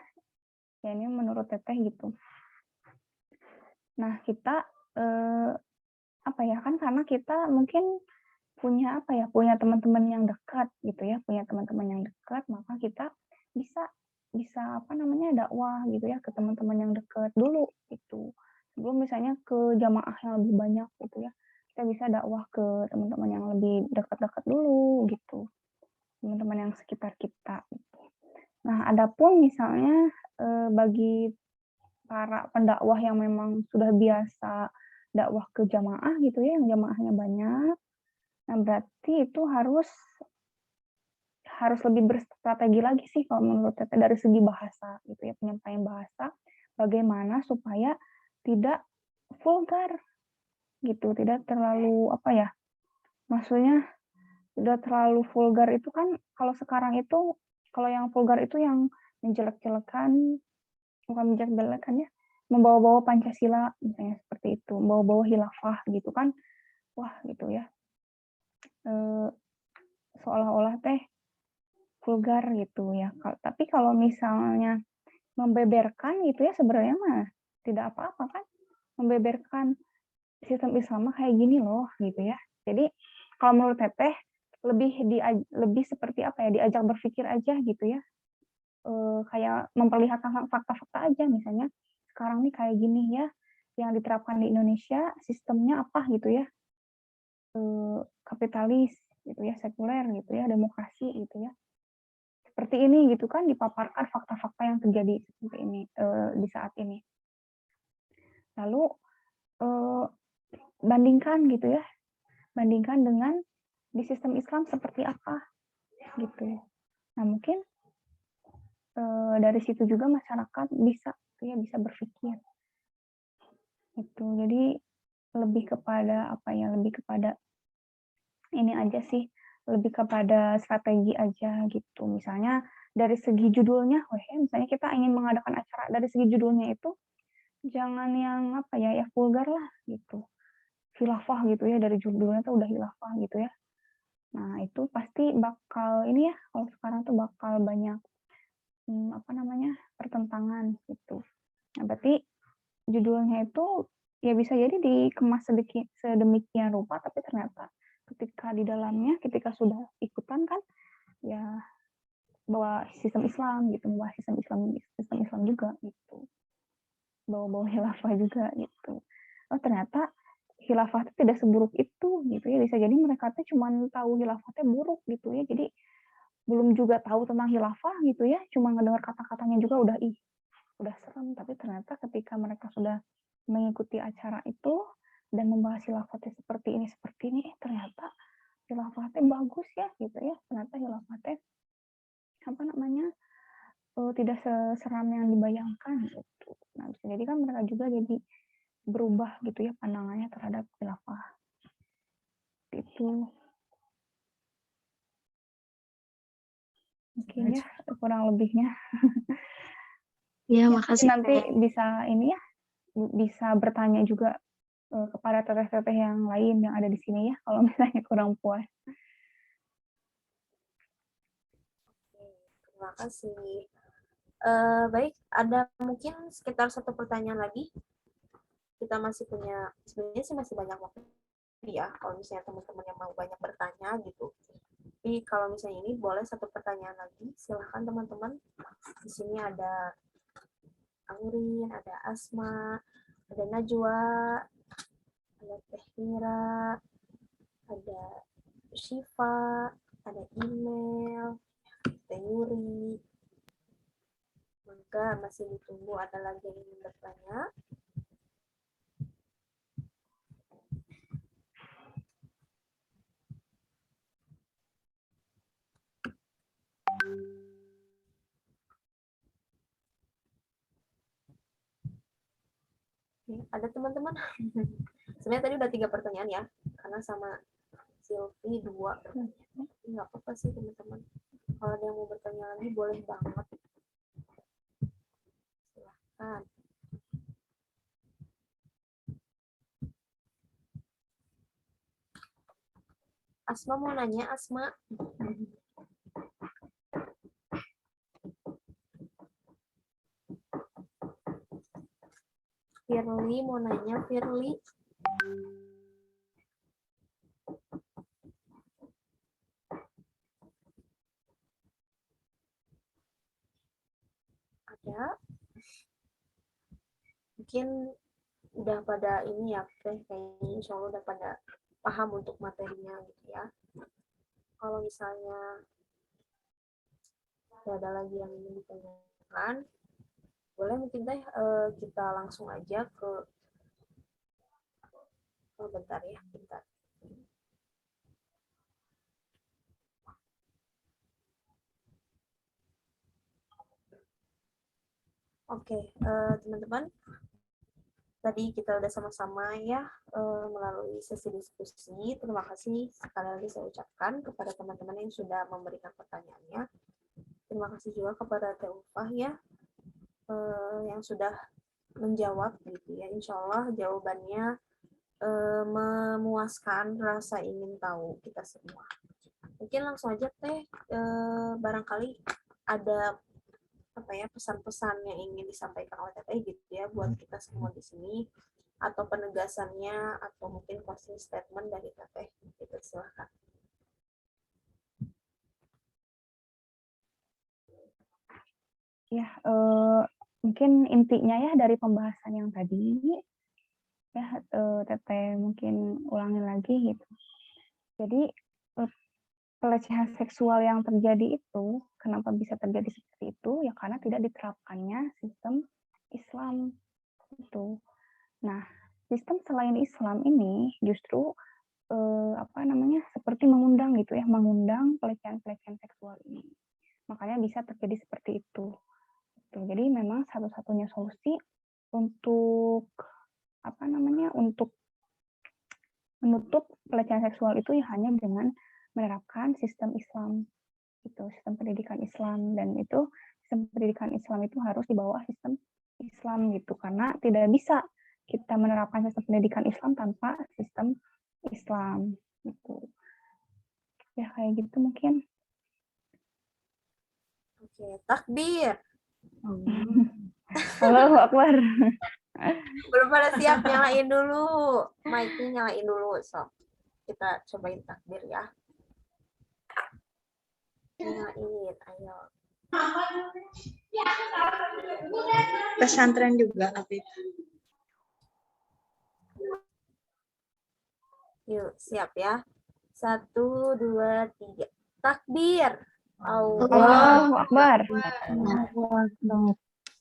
ini menurut Teteh gitu. Nah, kita apa ya, kan karena kita mungkin punya apa ya, punya teman-teman yang dekat gitu ya, punya teman-teman yang dekat, maka kita bisa bisa apa namanya, dakwah gitu ya ke teman-teman yang dekat dulu gitu. Sebelum misalnya ke jamaah yang lebih banyak gitu ya. Kita bisa dakwah ke teman-teman yang lebih dekat-dekat dulu gitu. Teman-teman yang sekitar kita gitu. Nah, adapun misalnya bagi para pendakwah yang memang sudah biasa dakwah ke jamaah gitu ya, yang jamaahnya banyak, nah berarti itu harus lebih berstrategi lagi sih kalau menurut Teteh dari segi bahasa gitu ya, penyampaian bahasa, bagaimana supaya tidak vulgar gitu, tidak terlalu apa ya, maksudnya tidak terlalu vulgar itu kan kalau sekarang itu, kalau yang vulgar itu yang menjelek-jelekan, bukan menjelek-jelekan ya, membawa-bawa Pancasila misalnya seperti itu, membawa-bawa khilafah gitu kan, wah gitu ya, seolah-olah teh vulgar gitu ya. Tapi kalau misalnya membeberkan gitu ya, sebenarnya mah tidak apa-apa kan, membeberkan sistem Islam mah kayak gini loh gitu ya. Jadi kalau menurut Teteh lebih seperti apa ya, diajak berpikir aja gitu ya, kayak memperlihatkan fakta-fakta aja, misalnya sekarang nih kayak gini ya, yang diterapkan di Indonesia sistemnya apa gitu ya, kapitalis gitu ya, sekuler gitu ya, demokrasi gitu ya, seperti ini gitu kan, dipaparkan fakta-fakta yang terjadi seperti ini di saat ini. Lalu bandingkan gitu ya, bandingkan dengan di sistem Islam seperti apa gitu. Nah mungkin dari situ juga masyarakat bisa ya, bisa berpikir itu. Jadi lebih kepada apa ya, lebih kepada ini aja sih, lebih kepada strategi aja gitu. Misalnya dari segi judulnya, misalnya kita ingin mengadakan acara, dari segi judulnya itu jangan yang apa ya, ya vulgar lah gitu. Khilafah gitu ya, dari judulnya tuh udah khilafah gitu ya. Nah, itu pasti bakal ini ya, kalau sekarang tuh bakal banyak apa namanya, pertentangan gitu. Nah, berarti judulnya itu ya bisa jadi dikemas sedemikian rupa, tapi ternyata ketika di dalamnya, ketika sudah ikutan kan, ya bawa sistem Islam gitu, bawa sistem Islam juga gitu, bawa khilafah juga gitu. Oh ternyata khilafah itu tidak seburuk itu gitu ya, bisa jadi mereka tuh cuma tahu khilafahnya buruk gitu ya, jadi belum juga tahu tentang khilafah gitu ya, cuma ngedengar kata-katanya juga udah serem, tapi ternyata ketika mereka sudah mengikuti acara itu, dan membahas khilafatnya seperti ini, ternyata khilafatnya bagus ya gitu ya, ternyata khilafatnya apa namanya tidak seseram yang dibayangkan gitu. Nah, bisa jadi kan mereka juga jadi berubah gitu ya pandangannya terhadap khilafah itu. Mungkin ya kurang lebihnya. Ya, Ya, makasih. nanti bisa ini ya, bisa bertanya juga kepada teteh-teteh yang lain yang ada di sini ya, kalau misalnya kurang puas. Terima kasih. Baik, ada mungkin sekitar 1 pertanyaan lagi. Kita masih punya, sebenarnya sih masih banyak waktu ya, kalau misalnya teman-teman yang mau banyak bertanya gitu. Tapi kalau misalnya ini boleh 1 pertanyaan lagi, silahkan teman-teman. Di sini ada Aurin, ada Asma, ada Najwa, ada Teh Mira, ada Syifa, ada email, Teh Yuri. Maka masih ditunggu ada lagi yang ingin bertanya. Ada teman-teman? Sebenarnya tadi udah 3 pertanyaan ya, karena sama Silvi 2 pertanyaan. Nggak apa-apa sih teman-teman. Kalau ada yang mau bertanya lagi boleh banget. Silahkan. Asma mau nanya, Asma. Firly mau nanya, Firly. Ada. Mungkin udah pada ini ya, kayaknya insya Allah udah pada paham untuk materinya gitu ya. Kalau misalnya tidak ada lagi yang ingin ditanyakan, boleh mungkin Teh kita langsung aja ke bentar ya, bentar. Oke, teman-teman, tadi kita udah sama-sama ya melalui sesi diskusi. Terima kasih sekali lagi saya ucapkan kepada teman-teman yang sudah memberikan pertanyaannya. Terima kasih juga kepada Teh Ufah ya yang sudah menjawab gitu ya. Insya Allah jawabannya memuaskan rasa ingin tahu kita semua. Mungkin langsung aja Teh, barangkali ada apa ya pesan-pesan yang ingin disampaikan oleh Teteh gitu ya buat kita semua di sini, atau penegasannya atau mungkin closing statement dari Teteh gitu, silahkan. Ya, mungkin intinya ya dari pembahasan yang tadi ya, Teteh mungkin ulangi lagi gitu. Jadi pelecehan seksual yang terjadi itu, kenapa bisa terjadi seperti itu? Ya karena tidak diterapkannya sistem Islam itu. Nah, sistem selain Islam ini justru apa namanya seperti mengundang gitu ya, mengundang pelecehan-pelecehan seksual ini. Makanya bisa terjadi seperti itu. Jadi memang satu-satunya solusi untuk apa namanya untuk menutup pelecehan seksual itu ya hanya dengan menerapkan sistem Islam itu, sistem pendidikan Islam, dan itu sistem pendidikan Islam itu harus di bawah sistem Islam gitu, karena tidak bisa kita menerapkan sistem pendidikan Islam tanpa sistem Islam gitu. Ya kayak gitu mungkin. Oke, takbir. Allahu Akbar. Belum pada siap, nyalain dulu. Mic-nya nyalain dulu, so. Kita cobain takbir ya. Nyalain, ayo. Pesantren juga, Afif. Yuk, siap ya. 1, 2, 3. Takbir. Allahu Akbar.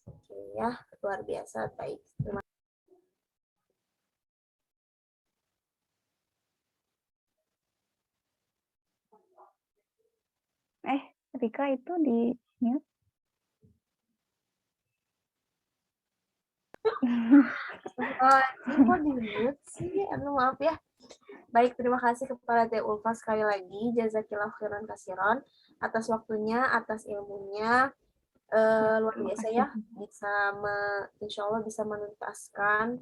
Oke ya, luar biasa, baik. Terima Rika itu di mute. Kok di mute sih? Aduh, maaf ya. Baik, terima kasih kepada Teh Ulfa sekali lagi. Jazakillah khairan kasiron atas waktunya, atas ilmunya. Luar biasa ya, insya Allah bisa menuntaskan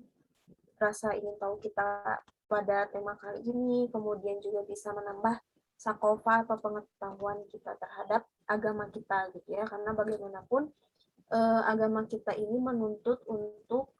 rasa ingin tahu kita pada tema kali ini, kemudian juga bisa menambah sakofa atau pengetahuan kita terhadap agama kita gitu ya, karena bagaimanapun agama kita ini menuntut untuk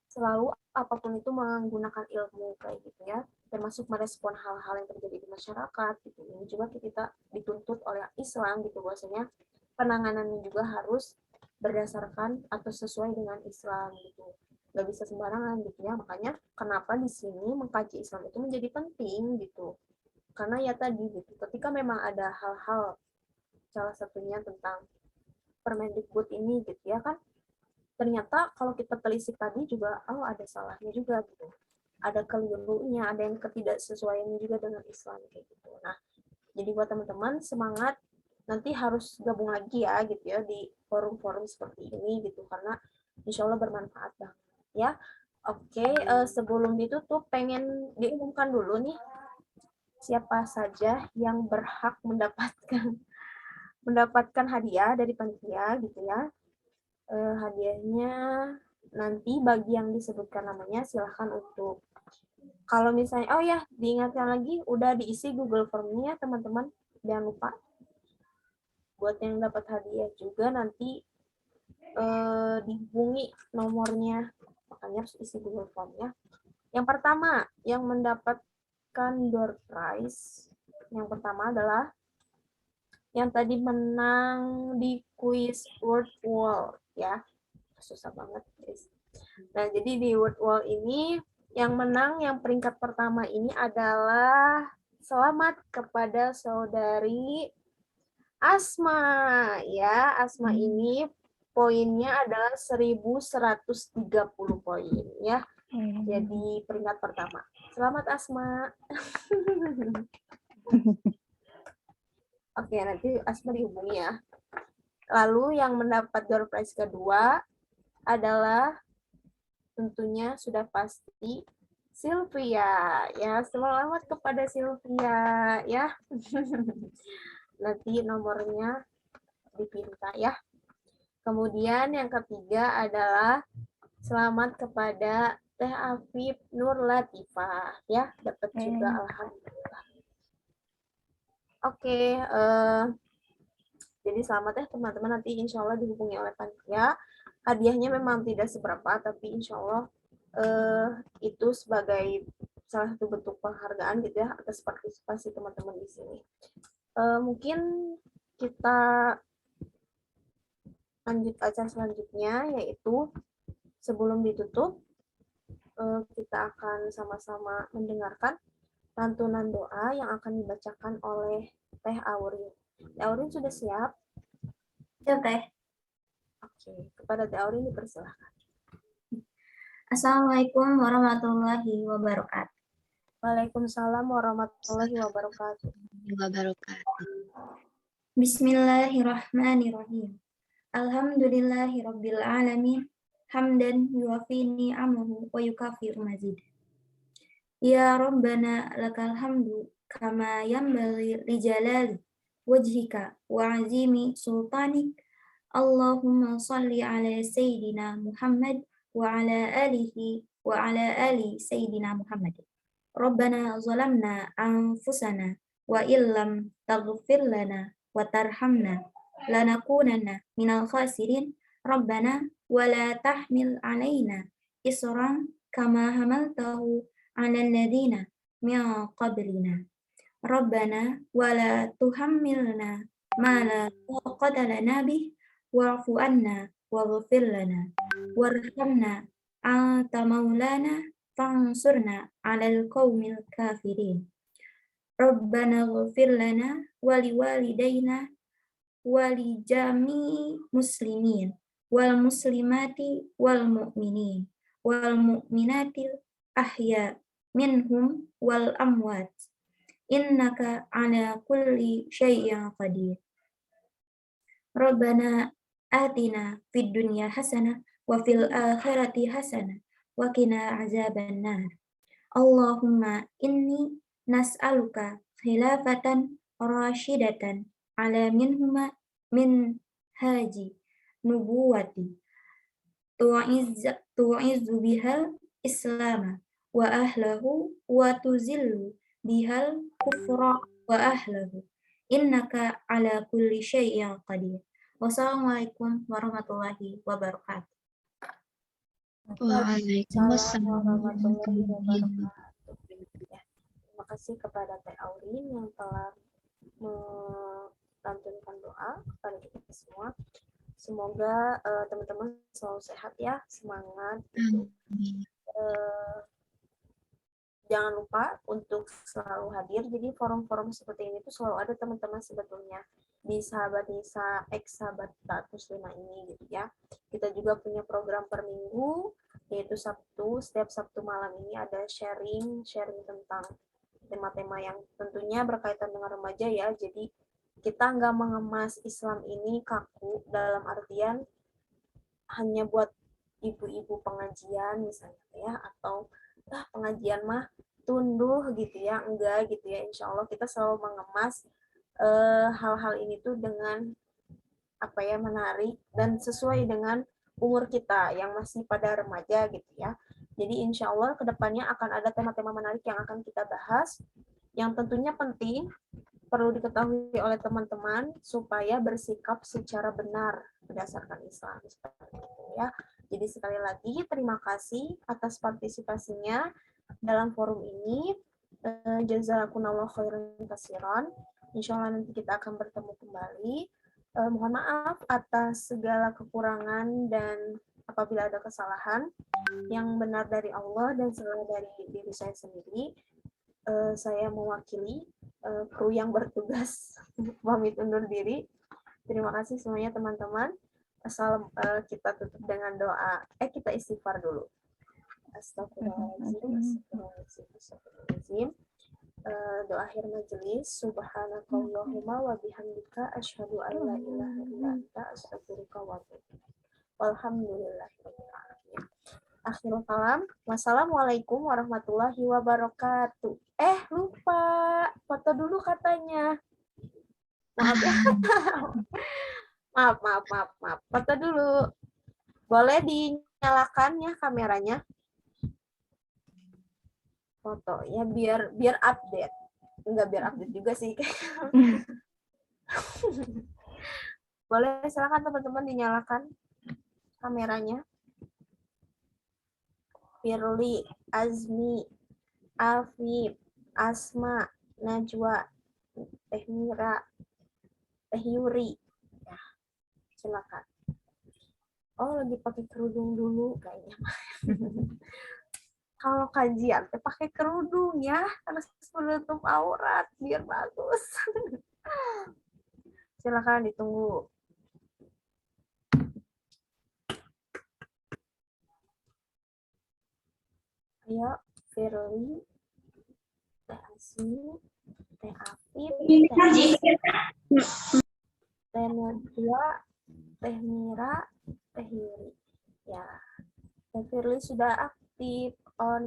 selalu apapun itu menggunakan ilmu kayak gitu ya, termasuk merespon hal-hal yang terjadi di masyarakat gitu. Ini juga kita dituntut oleh Islam gitu, bahwasanya penanganannya juga harus berdasarkan atau sesuai dengan Islam gitu, nggak bisa sembarangan gitu ya. Makanya kenapa di sini mengkaji Islam itu menjadi penting gitu, karena ya tadi gitu, ketika memang ada hal-hal, salah satunya tentang Permendikbud ini gitu ya kan, ternyata kalau kita telisik tadi juga ada salahnya juga gitu, ada kelirunya, ada yang ketidaksesuaiannya juga dengan Islam kayak gitu. Nah, jadi buat teman-teman semangat, nanti harus gabung lagi ya gitu ya di forum-forum seperti ini gitu, karena insya Allah bermanfaat banget ya. Oke, sebelum ditutup pengen diumumkan dulu nih siapa saja yang berhak mendapatkan hadiah dari panitia gitu ya. Hadiahnya nanti bagi yang disebutkan namanya silahkan untuk, kalau misalnya, oh ya diingatkan lagi udah diisi Google Form-nya teman-teman, jangan lupa. Buat yang dapat hadiah juga nanti dihubungi nomornya, makanya harus isi Google Form-nya. Yang pertama yang mendapatkan door prize, yang pertama adalah yang tadi menang di kuis Word Wall ya, susah banget guys. Nah, jadi di Word Wall ini yang menang, yang peringkat pertama ini adalah selamat kepada saudari Asma ya. Asma ini poinnya adalah 1130 poin ya. Jadi peringkat pertama. Selamat Asma. Oke, nanti Asma dihubungi ya. Lalu yang mendapat door prize kedua adalah tentunya sudah pasti Sylvia ya. Selamat kepada Sylvia ya. Nanti nomornya dipinta ya. Kemudian yang ketiga adalah selamat kepada Teh Afif Nur Latifah ya, dapat juga alhamdulillah. Oke, jadi selamat ya teman-teman, nanti insya Allah dihubungi oleh panitia. Hadiahnya memang tidak seberapa, tapi insya Allah itu sebagai salah satu bentuk penghargaan gitu ya atas partisipasi teman-teman di sini. Mungkin kita lanjut acara selanjutnya, yaitu sebelum ditutup kita akan sama-sama mendengarkan lantunan doa yang akan dibacakan oleh Teh Aurin. Teh Aurin sudah siap? Ya, Teh. Oke, kepada Teh Aurin dipersilahkan. Assalamualaikum warahmatullahi wabarakatuh. Waalaikumsalam warahmatullahi wabarakatuh. Bismillahirrahmanirrahim. Alhamdulillahirabbil alamin. Hamdan yuwafi ni'amahu wa yukafiru mazid. Ya Rabbana lakal hamdu kama yanbaghi li jalali wajhika wa azimi sultanik. Allahumma salli ala sayyidina Muhammad wa ala alihi wa ala ali sayyidina Muhammad. Rabbana zalamna anfusana wa illam taghfir lana wa tarhamna lanakunanna minal khasirin. Rabbana wa la tahmil alaina isran kama hamaltahu 'alal ladzina min qablina. Rabbana wa la tuhammilna ma la taqata lana bih wa'fu anna waghfir lana warhamna anta maulana fansurna 'alal qaumil kafirin. Rabbana ighfir lana wa liwalidayna wa li jami'i muslimin wal muslimati wal mu'minin wal mu'minatil ahya minhum wal amwat innaka ala kulli syai'in qadir. Rabbana atina fid dunya hasanah wa fil akhirati hasanah wa qina azabannar. Allahumma inni nas'aluka khilafatan rasyidatan ala minhuma min haji nubuwati tu'izzu bihal islama wa ahlahu wa tuzillu bihal kufra wa ahlahu innaka ala kulli syai'in qadir. Wassalamualaikum warahmatullahi wabarakatuh. Waalaikumsalam warahmatullahi warahmatullahi wabarakatuh. Ya, terima kasih kepada Teh Aurin yang telah melantunkan doa kepada kita semua. Semoga teman-teman selalu sehat ya, semangat gitu. Jangan lupa untuk selalu hadir. Jadi forum-forum seperti ini tuh selalu ada teman-teman sebetulnya di Sahabat Nisa X Sahabat Muslimah ini gitu ya. Kita juga punya program per minggu, yaitu Sabtu. Setiap Sabtu malam ini ada sharing tentang tema-tema yang tentunya berkaitan dengan remaja ya. Jadi kita nggak mengemas Islam ini kaku dalam artian hanya buat ibu-ibu pengajian misalnya ya, atau pengajian mah tunduh gitu ya, enggak gitu ya. Insya Allah kita selalu mengemas hal-hal ini tuh dengan apa ya, menarik dan sesuai dengan umur kita yang masih pada remaja gitu ya. Jadi insya Allah kedepannya akan ada tema-tema menarik yang akan kita bahas, yang tentunya penting perlu diketahui oleh teman-teman supaya bersikap secara benar berdasarkan Islam seperti itu ya. Jadi sekali lagi terima kasih atas partisipasinya dalam forum ini. Jazakumullah khairan katsiran. Insyaallah nanti kita akan bertemu kembali. Mohon maaf atas segala kekurangan dan apabila ada kesalahan, yang benar dari Allah dan salah dari diri saya sendiri. Saya mewakili kru yang bertugas pamit undur diri. Terima kasih semuanya teman-teman. Kita tutup dengan doa. Kita istighfar dulu. Astagfirullahaladzim. Doa akhir majelis. Subhanakallahumma wa bihamdika asyhadu an la ilaha illa anta astaghfiruka wa atubu ilaik. Walhamdulillahirabbil alamin. Akhirul kalam. Wassalamualaikum warahmatullahi wabarakatuh. Lupa. Foto dulu katanya. Maaf ya. Maaf. Foto dulu. Boleh dinyalakan ya kameranya. Foto ya biar update. Enggak biar update juga sih. Boleh, silakan teman-teman dinyalakan kameranya. Firly, Azmi, Afif, Asma, Najwa, Teh Mira, Teh Yuri. Ya, silakan. Oh, lagi pakai kerudung dulu kayaknya. Kalau kajian pakai kerudung ya, harus menutup aurat biar bagus. Silakan ditunggu. Ayo, Firly, Teh Asmi, Teh Afif, Teh Najwa, Teh Mira, Teh Yuri. Ya, Teh Firly sudah aktif,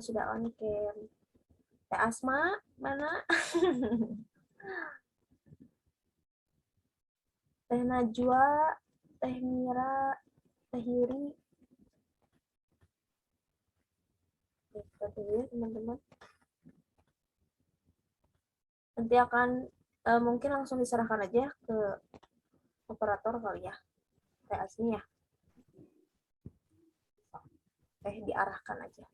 sudah on cam. Teh Asma, mana? Teh Najwa, Teh Mira, Teh Yuri. Kita tunggu teman-teman. Nanti akan mungkin langsung diserahkan aja ke operator kali ya. Teh Asmi ya. Diarahkan aja.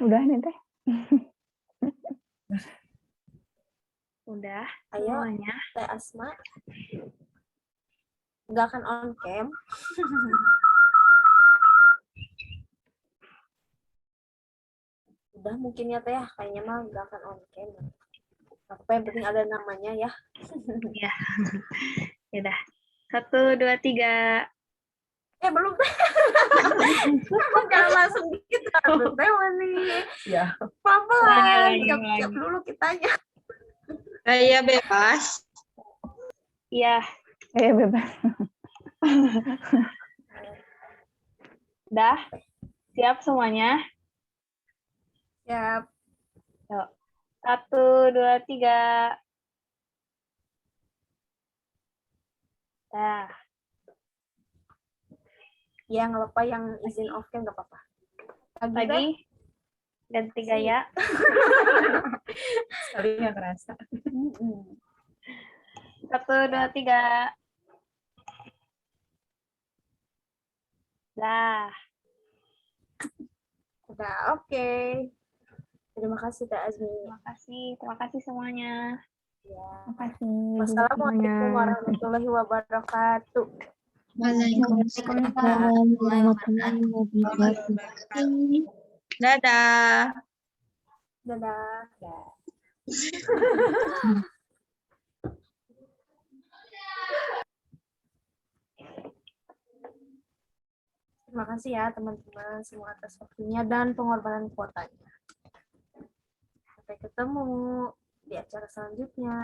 Udah nih Teh. Udah Ayo, semuanya. Teh Asma. Nggak akan on cam. Udah mungkin ya Teh, kayaknya mah nggak akan on cam. Apa yang penting ada namanya ya. Ya. Ya udah. 1, 2, 3. Belum. Jangan langsung gitu, berteman nih. Ya. Pelan-pelan, Ulangi, siap-siap ulangi. dulu kitanya. Saya bebas. Iya, bebas. Dah, siap semuanya? Siap. Yuk. 1, 2, 3. Dah. Yang lupa yang izin off cam nggak apa-apa. Lagi deh. Lagi. Ganti gaya. Sekali nggak kerasa. 1, 2, 3. Dah. Udah, oke. Terima kasih Kak Azmi. Terima kasih semuanya. Ya. Terima kasih. Wassalamualaikum warahmatullahi wabarakatuh. Waalaikumsalam warahmatullahi wabarakatuh. Dadah. Dadah. Terima kasih ya teman-teman semua atas waktunya dan pengorbanan kuotanya. Sampai ketemu di acara selanjutnya.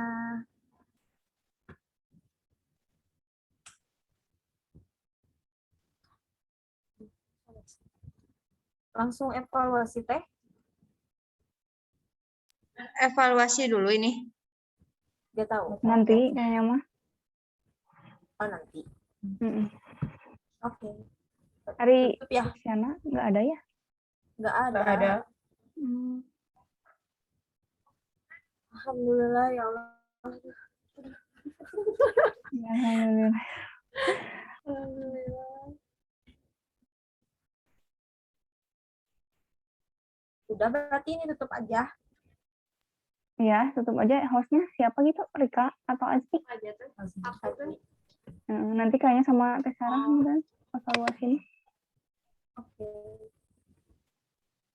Langsung evaluasi teh. Evaluasi dulu ini. Gak tahu. Nanti kayaknya mah. Oh nanti. Mm-mm. Oke. Hari Tutup ya. Siana nggak ada ya? Nggak ada. Nggak ada. Alhamdulillah ya Allah. Ya, alhamdulillah. Alhamdulillah. Udah berarti ini tutup aja. Ya, tutup aja. Hostnya siapa gitu? Rika atau Azmi? Aja tuh. Aku tuh. Nanti kayaknya sama Teh Sarah kan evaluasinya.